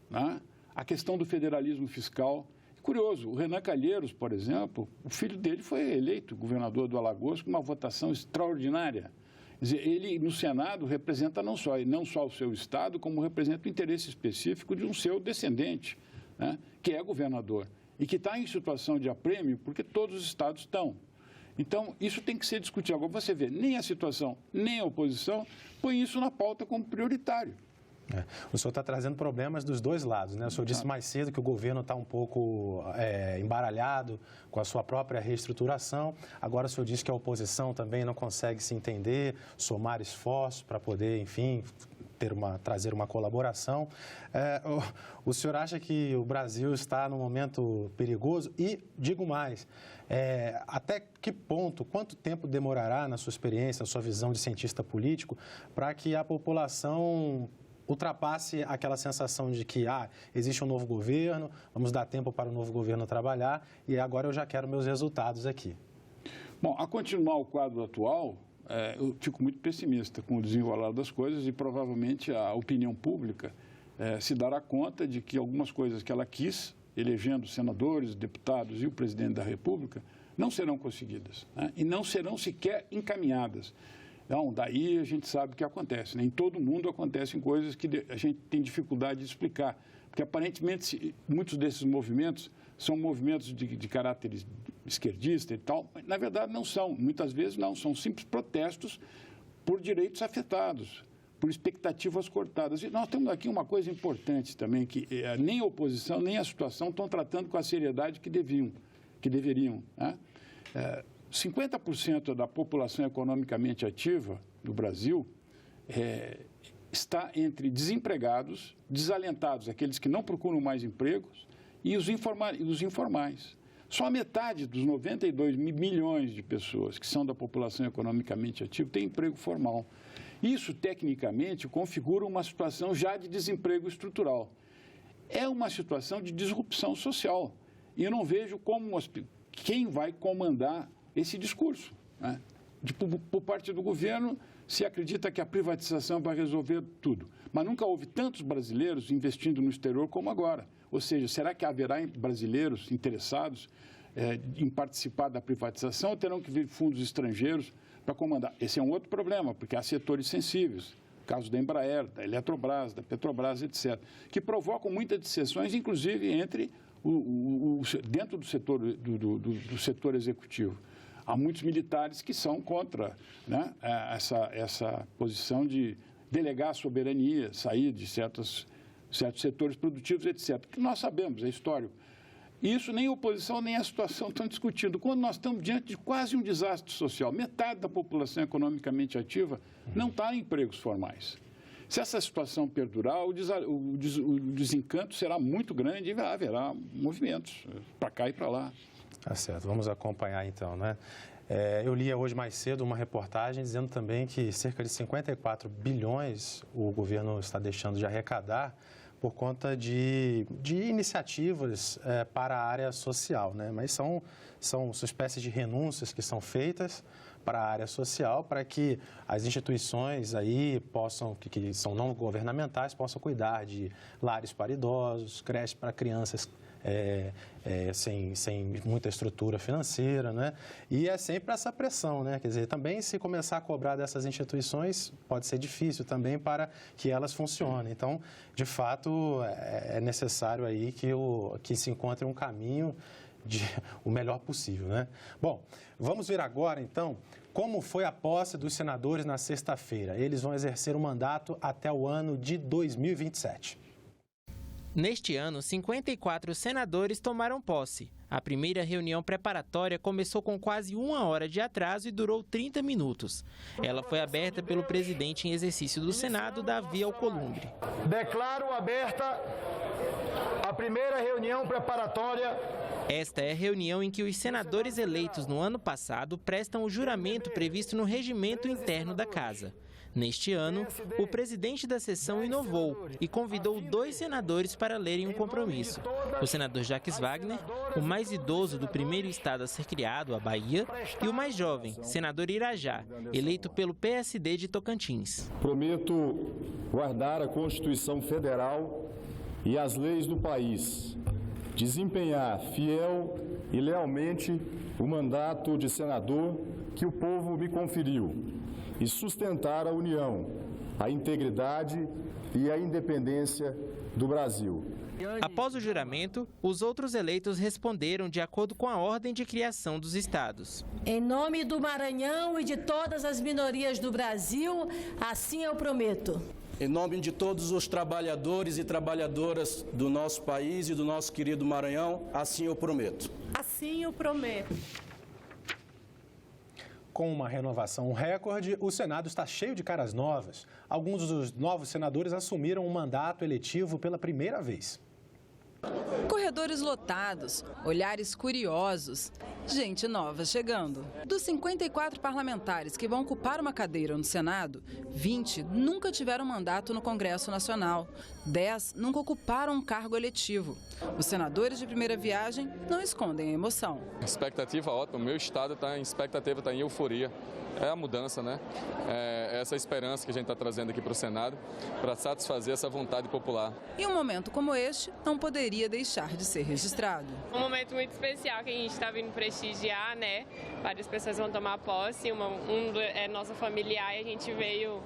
B: né? A questão do federalismo fiscal. Curioso, o Renan Calheiros, por exemplo, o filho dele foi eleito governador do Alagoas com uma votação extraordinária. Quer dizer, ele, no Senado, representa não só o seu estado, como representa o interesse específico de um seu descendente, né? Que é governador e que está em situação de aprêmio porque todos os estados estão. Então, isso tem que ser discutido. Agora, você vê, nem a situação, nem a oposição põe isso na pauta como prioritário.
A: O senhor está trazendo problemas dos dois lados, né? O senhor disse mais cedo que o governo está um pouco embaralhado com a sua própria reestruturação. Agora o senhor disse que a oposição também não consegue se entender, somar esforços para poder, enfim, trazer uma colaboração. O senhor acha que o Brasil está num momento perigoso? E, digo mais, até que ponto, quanto tempo demorará, na sua experiência, na sua visão de cientista político, para que a população ultrapasse aquela sensação de que existe um novo governo, vamos dar tempo para o novo governo trabalhar e agora eu já quero meus resultados aqui?
B: Bom, a continuar o quadro atual, eu fico muito pessimista com o desenrolar das coisas e provavelmente a opinião pública se dará conta de que algumas coisas que ela quis, elegendo senadores, deputados e o presidente da República, não serão conseguidas, né? E não serão sequer encaminhadas. Então, daí a gente sabe o que acontece, né? Em todo mundo acontecem coisas que a gente tem dificuldade de explicar, porque aparentemente muitos desses movimentos são movimentos de caráter esquerdista e tal, mas na verdade não são, muitas vezes não, são simples protestos por direitos afetados, por expectativas cortadas. E nós temos aqui uma coisa importante também, que nem a oposição, nem a situação estão tratando com a seriedade que deveriam, né? 50% da população economicamente ativa do Brasil está entre desempregados, desalentados, aqueles que não procuram mais empregos, e os informais. Só a metade dos 92 milhões de pessoas que são da população economicamente ativa tem emprego formal. Isso, tecnicamente, configura uma situação já de desemprego estrutural. É uma situação de disrupção social. E eu não vejo quem vai comandar esse discurso, né? Por parte do governo, se acredita que a privatização vai resolver tudo. Mas nunca houve tantos brasileiros investindo no exterior como agora. Ou seja, será que haverá brasileiros interessados em participar da privatização ou terão que vir fundos estrangeiros para comandar? Esse é um outro problema, porque há setores sensíveis, caso da Embraer, da Eletrobras, da Petrobras, etc., que provocam muitas dissensões, inclusive dentro do setor executivo. Há muitos militares que são contra, né, essa posição de delegar a soberania, sair de certos setores produtivos, etc., que nós sabemos, é histórico. Isso nem a oposição nem a situação estão discutindo. Quando nós estamos diante de quase um desastre social, metade da população economicamente ativa não está em empregos formais. Se essa situação perdurar, o desencanto será muito grande e haverá movimentos para cá e para lá.
A: Tá certo, vamos acompanhar então, né? Eu li hoje mais cedo uma reportagem dizendo também que cerca de 54 bilhões o governo está deixando de arrecadar por conta de iniciativas para a área social, né? Mas são espécies de renúncias que são feitas para a área social, para que as instituições aí possam, que são não governamentais, possam cuidar de lares para idosos, creches para crianças sem muita estrutura financeira, né? E é sempre essa pressão, né? Quer dizer, também se começar a cobrar dessas instituições, pode ser difícil também para que elas funcionem. Então, de fato, é necessário aí que se encontre um caminho o melhor possível, né? Bom, vamos ver agora, então, como foi a posse dos senadores na sexta-feira. Eles vão exercer o mandato até o ano de 2027.
C: Neste ano, 54 senadores tomaram posse. A primeira reunião preparatória começou com quase 1 hora de atraso e durou 30 minutos. Ela foi aberta pelo presidente em exercício do Senado, Davi Alcolumbre.
D: Declaro aberta a primeira reunião preparatória.
C: Esta é a reunião em que os senadores eleitos no ano passado prestam o juramento previsto no regimento interno da Casa. Neste ano, o presidente da sessão inovou e convidou 2 senadores para lerem um compromisso. O senador Jacques Wagner, o mais idoso do primeiro estado a ser criado, a Bahia, e o mais jovem, senador Irajá, eleito pelo PSD de Tocantins.
Q: Prometo guardar a Constituição Federal e as leis do país, desempenhar fiel e lealmente o mandato de senador que o povo me conferiu e sustentar a união, a integridade e a independência do Brasil.
C: Após o juramento, os outros eleitos responderam de acordo com a ordem de criação dos estados.
M: Em nome do Maranhão e de todas as minorias do Brasil, assim eu prometo.
R: Em nome de todos os trabalhadores e trabalhadoras do nosso país e do nosso querido Maranhão, assim eu prometo.
M: Assim eu prometo.
A: Com uma renovação recorde, o Senado está cheio de caras novas. Alguns dos novos senadores assumiram um mandato eletivo pela primeira vez.
S: Corredores lotados, olhares curiosos, gente nova chegando. Dos 54 parlamentares que vão ocupar uma cadeira no Senado, 20 nunca tiveram mandato no Congresso Nacional. 10 nunca ocuparam um cargo eletivo. Os senadores de primeira viagem não escondem a emoção.
T: Expectativa ótima, o meu estado está em expectativa, está em euforia. É a mudança, né? É essa esperança que a gente está trazendo aqui para o Senado para satisfazer essa vontade popular.
S: E um momento como este não poderia deixar de ser registrado.
U: Um momento muito especial que a gente está vindo prestigiar, né? Várias pessoas vão tomar posse, é nossa familiar e a gente veio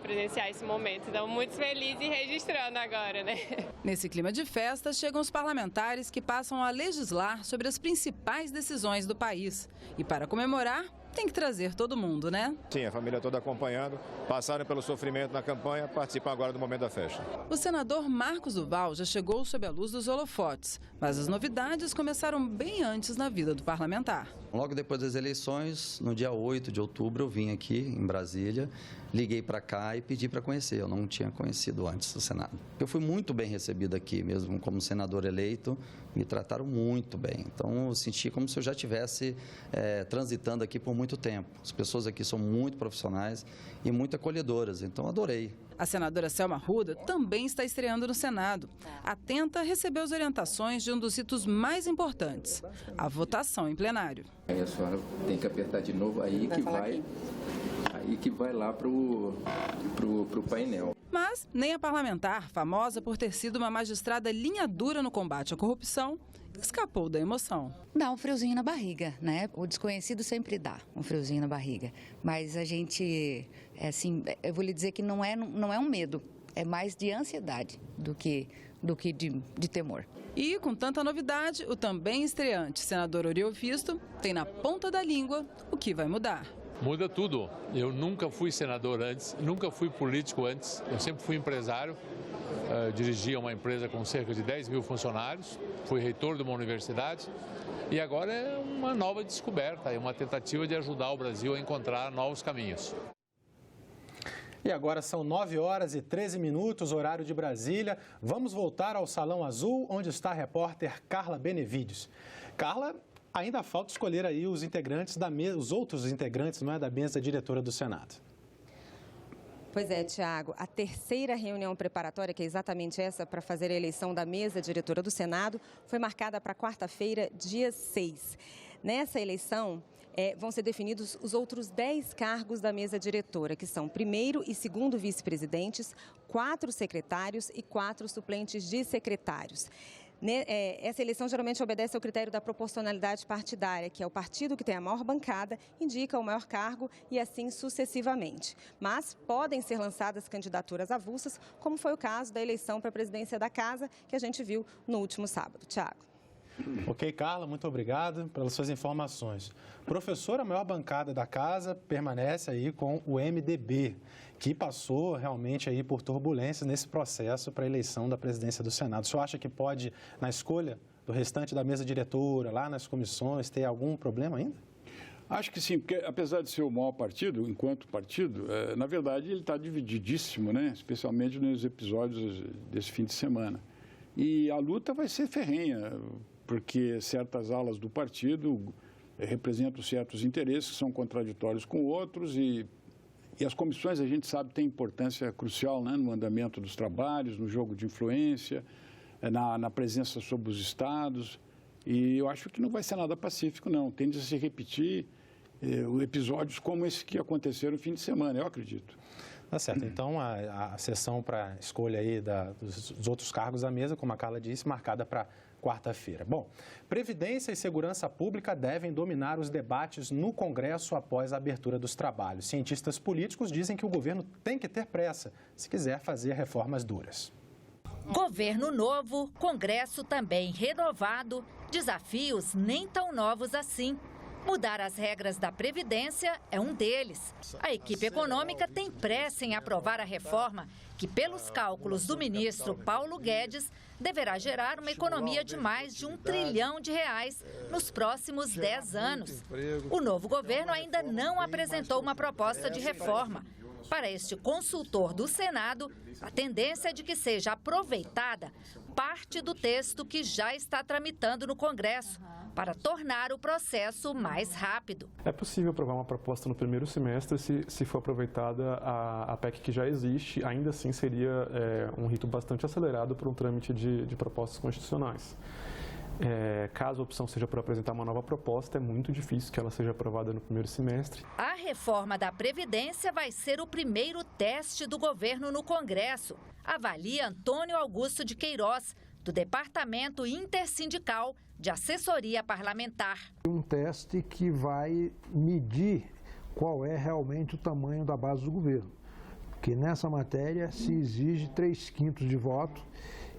U: presenciar esse momento. Então, muito feliz e registrando agora, né?
S: Nesse clima de festa, chegam os parlamentares que passam a legislar sobre as principais decisões do país. E para comemorar, tem que trazer todo mundo, né?
V: Sim, a família toda acompanhando, passaram pelo sofrimento na campanha, participam agora do momento da festa.
S: O senador Marcos Duval já chegou sob a luz dos holofotes, mas as novidades começaram bem antes na vida do parlamentar.
P: Logo depois das eleições, no dia 8 de outubro, eu vim aqui em Brasília, liguei para cá e pedi para conhecer. Eu não tinha conhecido antes do Senado. Eu fui muito bem recebido aqui, mesmo como senador eleito, me trataram muito bem. Então, eu senti como se eu já estivesse transitando aqui por muito tempo. As pessoas aqui são muito profissionais e muito acolhedoras, então adorei.
S: A senadora Selma Arruda também está estreando no Senado. Atenta a receber as orientações de um dos ritos mais importantes, a votação em plenário.
W: Aí a senhora tem que apertar de novo, aí que vai lá pro painel.
S: Mas nem a parlamentar, famosa por ter sido uma magistrada linha dura no combate à corrupção, escapou da emoção.
X: Dá um friozinho na barriga, né? O desconhecido sempre dá um friozinho na barriga. Mas a gente, eu vou lhe dizer que não é um medo, é mais de ansiedade do que de temor.
S: E, com tanta novidade, o também estreante senador Oriovisto tem na ponta da língua o que vai mudar.
Y: Muda tudo. Eu nunca fui senador antes, nunca fui político antes, eu sempre fui empresário. Dirigia uma empresa com cerca de 10 mil funcionários, fui reitor de uma universidade e agora é uma nova descoberta, é uma tentativa de ajudar o Brasil a encontrar novos caminhos.
A: E agora são 9 horas e 13 minutos, horário de Brasília. Vamos voltar ao Salão Azul, onde está a repórter Carla Benevides. Carla, ainda falta escolher aí os integrantes os outros integrantes, não é, da mesa diretora do Senado.
E: Pois é, Tiago, a terceira reunião preparatória, que é exatamente essa para fazer a eleição da mesa diretora do Senado, foi marcada para quarta-feira, dia 6. Nessa eleição, vão ser definidos os outros 10 cargos da mesa diretora, que são primeiro e segundo vice-presidentes, 4 secretários e 4 suplentes de secretários. Essa eleição geralmente obedece ao critério da proporcionalidade partidária, que é o partido que tem a maior bancada, indica o maior cargo e assim sucessivamente. Mas podem ser lançadas candidaturas avulsas, como foi o caso da eleição para a presidência da Casa, que a gente viu no último sábado. Tiago.
A: Ok, Carla, muito obrigado pelas suas informações. Professor, a maior bancada da casa permanece aí com o MDB, que passou realmente aí por turbulências nesse processo para a eleição da presidência do Senado. O senhor acha que pode, na escolha do restante da mesa diretora, lá nas comissões, ter algum problema ainda?
B: Acho que sim, porque apesar de ser o maior partido, enquanto partido, na verdade ele está divididíssimo, né? Especialmente nos episódios desse fim de semana. E a luta vai ser ferrenha, porque certas alas do partido representam certos interesses que são contraditórios com outros e as comissões, a gente sabe, têm importância crucial, né, no andamento dos trabalhos, no jogo de influência, na presença sobre os estados. E eu acho que não vai ser nada pacífico, não. Tende a se repetir episódios como esse que aconteceram no fim de semana, eu acredito.
A: Tá certo. Então, a sessão para escolha aí dos outros cargos da mesa, como a Carla disse, marcada para quarta-feira. Bom, Previdência e Segurança Pública devem dominar os debates no Congresso após a abertura dos trabalhos. Cientistas políticos dizem que o governo tem que ter pressa se quiser fazer reformas duras.
F: Governo novo, Congresso também renovado, desafios nem tão novos assim. Mudar as regras da Previdência é um deles. A equipe econômica tem pressa em aprovar a reforma, que, pelos cálculos do ministro Paulo Guedes, deverá gerar uma economia de mais de R$1 trilhão nos próximos 10 anos. O novo governo ainda não apresentou uma proposta de reforma. Para este consultor do Senado, a tendência é de que seja aproveitada parte do texto que já está tramitando no Congresso, para tornar o processo mais rápido.
G: É possível aprovar uma proposta no primeiro semestre se for aproveitada a PEC que já existe. Ainda assim, seria um rito bastante acelerado para um trâmite de propostas constitucionais. Caso a opção seja por apresentar uma nova proposta, é muito difícil que ela seja aprovada no primeiro semestre.
F: A reforma da Previdência vai ser o primeiro teste do governo no Congresso, avalia Antônio Augusto de Queiroz, do Departamento Intersindical de Assessoria Parlamentar.
I: Um teste que vai medir qual é realmente o tamanho da base do governo, porque nessa matéria se exige 3/5 de voto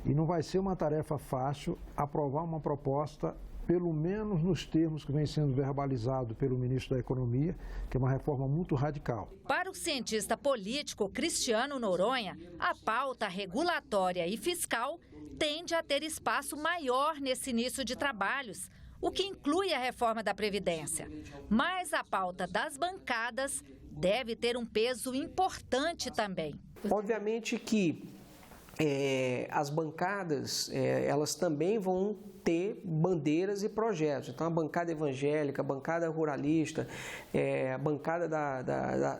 I: e não vai ser uma tarefa fácil aprovar uma proposta, pelo menos nos termos que vem sendo verbalizado pelo ministro da Economia, que é uma reforma muito radical.
F: Para o cientista político Cristiano Noronha, a pauta regulatória e fiscal tende a ter espaço maior nesse início de trabalhos, o que inclui a reforma da Previdência. Mas a pauta das bancadas deve ter um peso importante também.
K: Obviamente que as bancadas, elas também vão ter bandeiras e projetos. Então, a bancada evangélica, a bancada ruralista, a bancada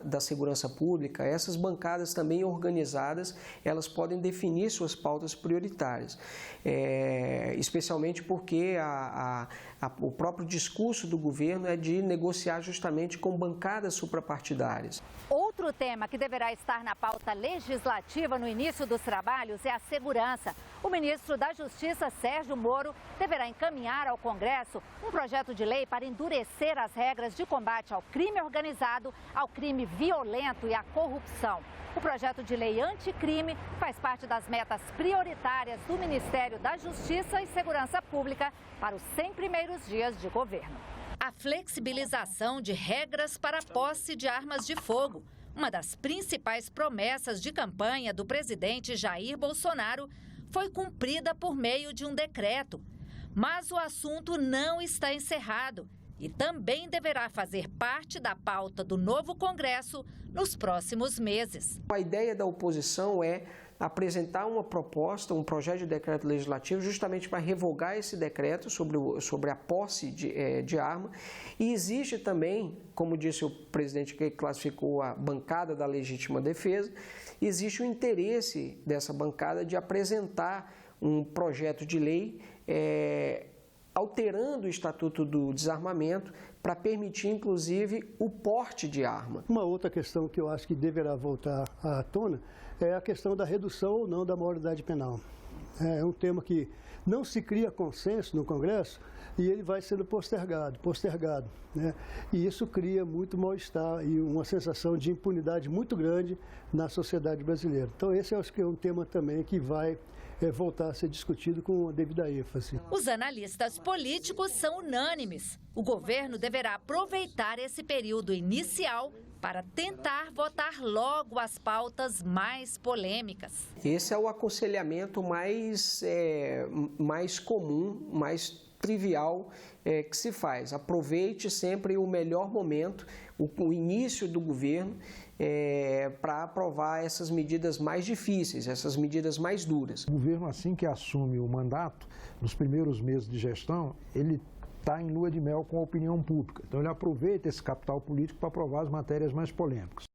K: da segurança pública, essas bancadas também organizadas, elas podem definir suas pautas prioritárias, especialmente porque o próprio discurso do governo é de negociar justamente com bancadas suprapartidárias.
F: Outro tema que deverá estar na pauta legislativa no início dos trabalhos é a segurança. O ministro da Justiça, Sérgio Moro, deverá encaminhar ao Congresso um projeto de lei para endurecer as regras de combate ao crime organizado, ao crime violento e à corrupção. O projeto de lei anticrime faz parte das metas prioritárias do Ministério da Justiça e Segurança Pública para os 100 primeiros dias de governo. A flexibilização de regras para a posse de armas de fogo. Uma das principais promessas de campanha do presidente Jair Bolsonaro foi cumprida por meio de um decreto. Mas o assunto não está encerrado e também deverá fazer parte da pauta do novo Congresso nos próximos meses.
K: A ideia da oposição é apresentar uma proposta, um projeto de decreto legislativo justamente para revogar esse decreto sobre a posse de arma. E existe também, como disse o presidente que classificou a bancada da legítima defesa, existe o interesse dessa bancada de apresentar um projeto de lei alterando o Estatuto do Desarmamento para permitir, inclusive, o porte de arma.
L: Uma outra questão que eu acho que deverá voltar à tona é a questão da redução ou não da maioridade penal. É um tema que não se cria consenso no Congresso e ele vai sendo postergado, né? E isso cria muito mal-estar e uma sensação de impunidade muito grande na sociedade brasileira. Então esse eu acho que é um tema também que vai voltar a ser discutido com a devida ênfase.
F: Os analistas políticos são unânimes. O governo deverá aproveitar esse período inicial para tentar votar logo as pautas mais polêmicas.
K: Esse é o aconselhamento mais comum, mais trivial que se faz. Aproveite sempre o melhor momento, o início do governo, para aprovar essas medidas mais difíceis, essas medidas mais duras.
I: O governo, assim que assume o mandato, nos primeiros meses de gestão, ele está em lua de mel com a opinião pública. Então ele aproveita esse capital político para aprovar as matérias mais polêmicas.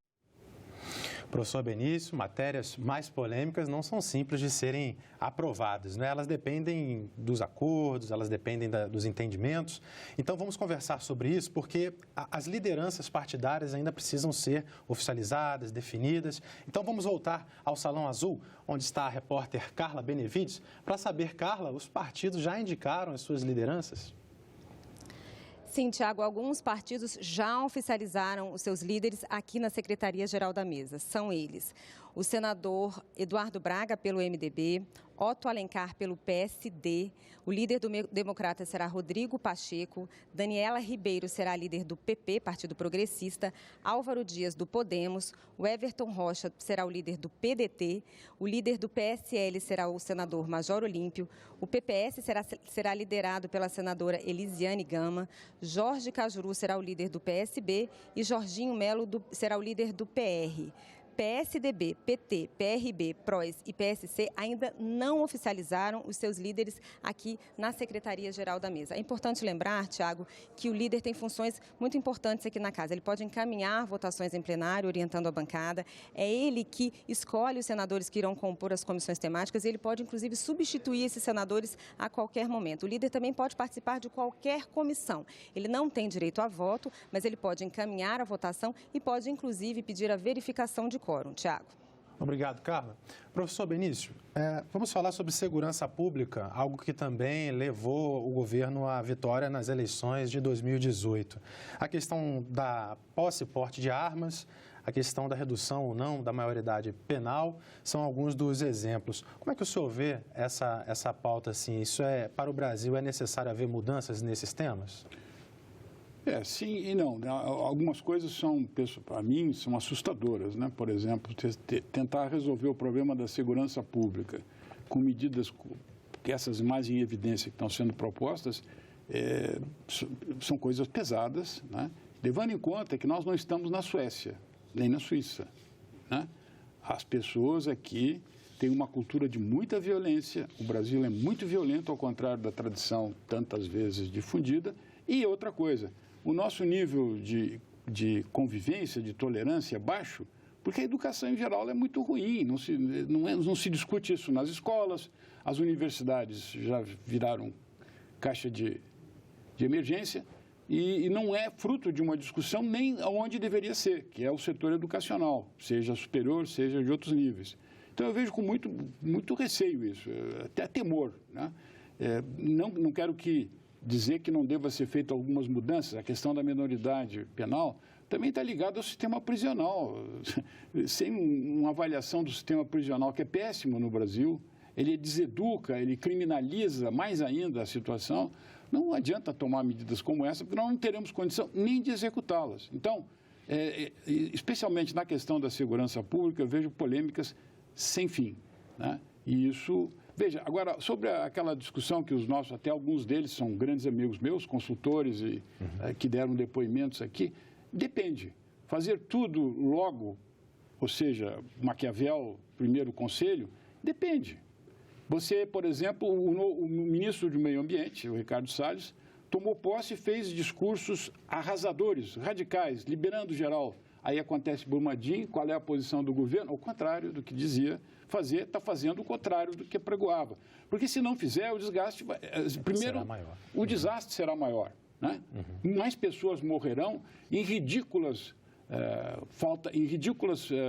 A: Professor Benício, matérias mais polêmicas não são simples de serem aprovadas, né? Elas dependem dos acordos, elas dependem dos entendimentos. Então vamos conversar sobre isso, porque as lideranças partidárias ainda precisam ser oficializadas, definidas. Então vamos voltar ao Salão Azul, onde está a repórter Carla Benevides, para saber, Carla, os partidos já indicaram as suas lideranças?
E: Sim, Tiago, alguns partidos já oficializaram os seus líderes aqui na Secretaria-Geral da Mesa. São eles: o senador Eduardo Braga, pelo MDB, Otto Alencar, pelo PSD, o líder do Democrata será Rodrigo Pacheco, Daniela Ribeiro será líder do PP, Partido Progressista, Álvaro Dias, do Podemos, o Everton Rocha será o líder do PDT, o líder do PSL será o senador Major Olímpio, o PPS será liderado pela senadora Elisiane Gama, Jorge Cajuru será o líder do PSB e Jorginho Melo será o líder do PR. PSDB, PT, PRB, PROS e PSC ainda não oficializaram os seus líderes aqui na Secretaria-Geral da Mesa. É importante lembrar, Tiago, que o líder tem funções muito importantes aqui na casa. Ele pode encaminhar votações em plenário, orientando a bancada. É ele que escolhe os senadores que irão compor as comissões temáticas e ele pode, inclusive, substituir esses senadores a qualquer momento. O líder também pode participar de qualquer comissão. Ele não tem direito a voto, mas ele pode encaminhar a votação e pode, inclusive, pedir a verificação de quórum. Tiago.
A: Obrigado, Carla. Professor Benício, vamos falar sobre segurança pública, algo que também levou o governo à vitória nas eleições de 2018. A questão da posse e porte de armas, a questão da redução ou não da maioridade penal, são alguns dos exemplos. Como é que o senhor vê essa pauta assim? Para o Brasil, é necessário haver mudanças nesses temas?
B: Sim e não. Algumas coisas para mim, são assustadoras, né? Por exemplo, tentar resolver o problema da segurança pública com medidas que essas mais em evidência que estão sendo propostas são coisas pesadas, né? Levando em conta que nós não estamos na Suécia, nem na Suíça, né? As pessoas aqui têm uma cultura de muita violência, o Brasil é muito violento, ao contrário da tradição tantas vezes difundida. E outra coisa, o nosso nível de convivência, de tolerância é baixo, porque a educação em geral é muito ruim, não se discute isso nas escolas, as universidades já viraram caixa de emergência e não é fruto de uma discussão nem onde deveria ser, que é o setor educacional, seja superior, seja de outros níveis. Então eu vejo com muito receio isso, até temor, né? Não quero dizer que não deva ser feita algumas mudanças. A questão da minoridade penal também está ligada ao sistema prisional. Sem uma avaliação do sistema prisional, que é péssimo no Brasil, ele deseduca, ele criminaliza mais ainda a situação. Não adianta tomar medidas como essa, porque nós não teremos condição nem de executá-las. Então, especialmente na questão da segurança pública, eu vejo polêmicas sem fim, né? E isso... Veja, agora, sobre aquela discussão que até alguns deles são grandes amigos meus, consultores que deram depoimentos aqui, depende. Fazer tudo logo, ou seja, Maquiavel, primeiro conselho, depende. Você, por exemplo, o ministro do Meio Ambiente, o Ricardo Salles, tomou posse e fez discursos arrasadores, radicais, liberando geral. Aí acontece Brumadinho, qual é a posição do governo? Ao contrário do que dizia fazer, está fazendo o contrário do que pregoava. Porque se não fizer, o desgaste primeiro, o desastre será maior, né? Mais pessoas morrerão em ridículas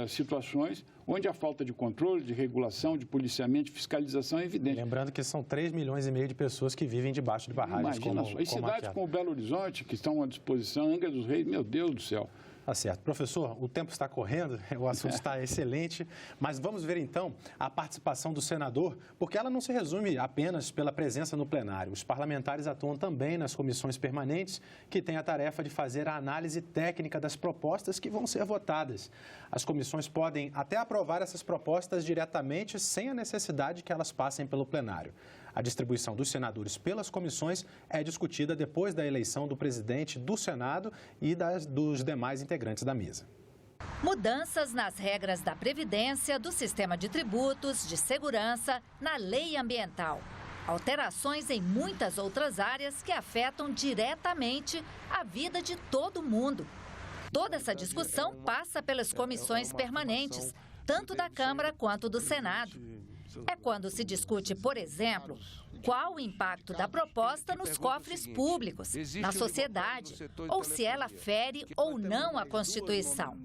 B: situações onde a falta de controle, de regulação, de policiamento, de fiscalização é evidente.
A: Lembrando que são 3,5 milhões de pessoas que vivem debaixo de barragens.
B: Imagina só. E cidades como Belo Horizonte, que estão à disposição, Angra dos Reis, meu Deus do céu.
A: Tá certo. Professor, o tempo está correndo, o assunto está excelente, mas vamos ver então a participação do senador, porque ela não se resume apenas pela presença no plenário. Os parlamentares atuam também nas comissões permanentes, que têm a tarefa de fazer a análise técnica das propostas que vão ser votadas. As comissões podem até aprovar essas propostas diretamente, sem a necessidade que elas passem pelo plenário. A distribuição dos senadores pelas comissões é discutida depois da eleição do presidente do Senado e dos demais integrantes da mesa.
F: Mudanças nas regras da Previdência, do sistema de tributos, de segurança, na lei ambiental. Alterações em muitas outras áreas que afetam diretamente a vida de todo mundo. Toda essa discussão passa pelas comissões permanentes, tanto da Câmara quanto do Senado. É quando se discute, por exemplo, qual o impacto da proposta nos cofres públicos, na sociedade, ou se ela fere ou não a Constituição.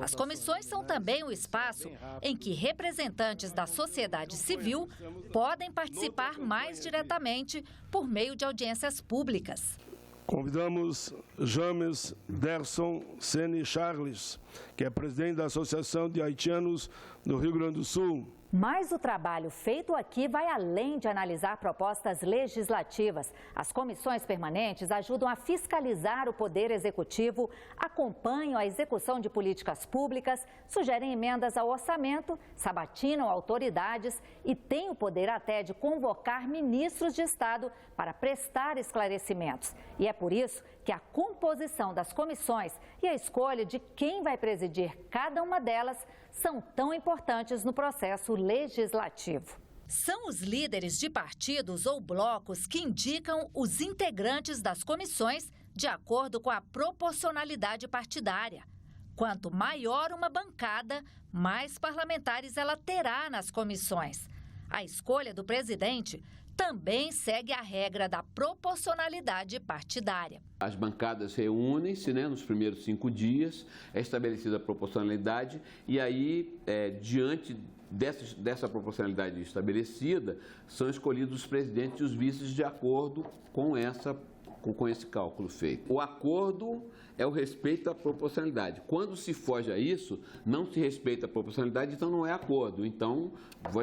F: As comissões são também o espaço em que representantes da sociedade civil podem participar mais diretamente por meio de audiências públicas.
D: Convidamos James Derson Sene Charles, que é presidente da Associação de Haitianos do Rio Grande do Sul.
F: Mas o trabalho feito aqui vai além de analisar propostas legislativas. As comissões permanentes ajudam a fiscalizar o Poder Executivo, acompanham a execução de políticas públicas, sugerem emendas ao orçamento, sabatinam autoridades e têm o poder até de convocar ministros de Estado para prestar esclarecimentos. E é por isso que a composição das comissões e a escolha de quem vai presidir cada uma delas são tão importantes no processo legislativo. São os líderes de partidos ou blocos que indicam os integrantes das comissões de acordo com a proporcionalidade partidária. Quanto maior uma bancada, mais parlamentares ela terá nas comissões. A escolha do presidente também segue a regra da proporcionalidade partidária.
H: As bancadas reúnem-se, nos primeiros 5 dias, é estabelecida a proporcionalidade e aí, diante dessa proporcionalidade estabelecida, são escolhidos os presidentes e os vices de acordo com esse cálculo feito. O acordo é o respeito à proporcionalidade. Quando se foge a isso, não se respeita a proporcionalidade, então não é acordo. Então,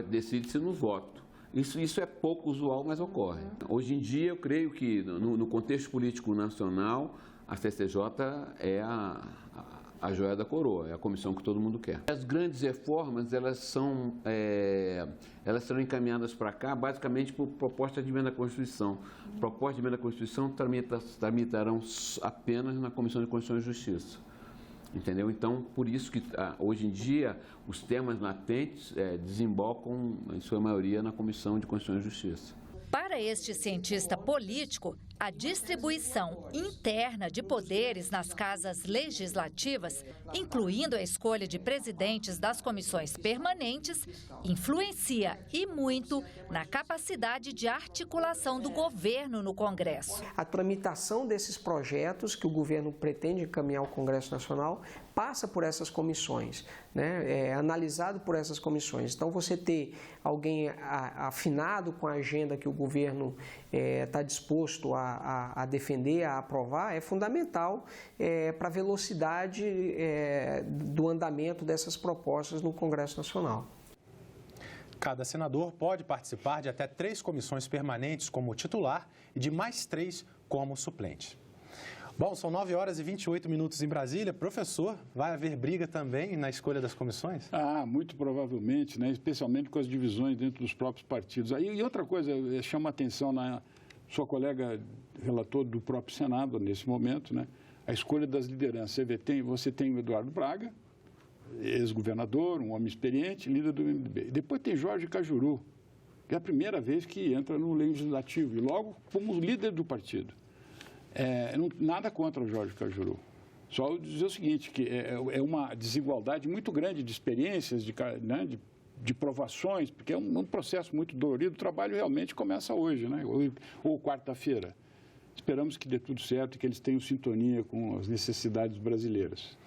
H: decide-se no voto. Isso é pouco usual, mas ocorre. Hoje em dia, eu creio que, no contexto político nacional, a CCJ é a joia da coroa, é a comissão que todo mundo quer. As grandes reformas, elas serão encaminhadas para cá, basicamente, por proposta de emenda à Constituição. Proposta de emenda à Constituição tramitarão apenas na Comissão de Constituição e Justiça. Entendeu? Então, por isso que hoje em dia os temas latentes desembocam, em sua maioria, na Comissão de Constituição e Justiça.
F: Para este cientista político, a distribuição interna de poderes nas casas legislativas, incluindo a escolha de presidentes das comissões permanentes, influencia e muito na capacidade de articulação do governo no Congresso.
K: A tramitação desses projetos que o governo pretende encaminhar ao Congresso Nacional passa por essas comissões, é analisado por essas comissões. Então, você ter alguém afinado com a agenda que o governo está disposto a defender, a aprovar, é fundamental para a velocidade do andamento dessas propostas no Congresso Nacional.
A: Cada senador pode participar de até 3 comissões permanentes como titular e de mais 3 como suplente. Bom, são 9 horas e 28 minutos em Brasília. Professor, vai haver briga também na escolha das comissões?
B: Muito provavelmente, especialmente com as divisões dentro dos próprios partidos. E outra coisa, chama a atenção na sua colega relator do próprio Senado, nesse momento, a escolha das lideranças. Você tem o Eduardo Braga, ex-governador, um homem experiente, líder do MDB. Depois tem Jorge Cajuru, que é a primeira vez que entra no Legislativo, e logo como líder do partido. Nada contra o Jorge Cajuru. Só dizer o seguinte, que é uma desigualdade muito grande de experiências, de provações, porque é um processo muito dolorido. O trabalho realmente começa hoje, ou quarta-feira. Esperamos que dê tudo certo e que eles tenham sintonia com as necessidades brasileiras.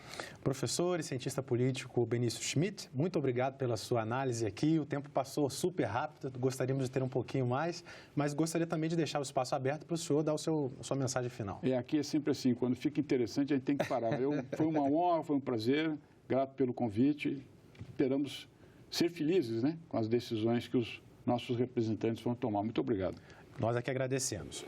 A: Professor e cientista político Benício Schmidt, muito obrigado pela sua análise aqui. O tempo passou super rápido, gostaríamos de ter um pouquinho mais, mas gostaria também de deixar o espaço aberto para o senhor dar a sua mensagem final.
B: Aqui é sempre assim, quando fica interessante a gente tem que parar. Foi uma honra, foi um prazer, grato pelo convite. Esperamos ser felizes, né, com as decisões que os nossos representantes vão tomar. Muito obrigado.
A: Nós aqui agradecemos.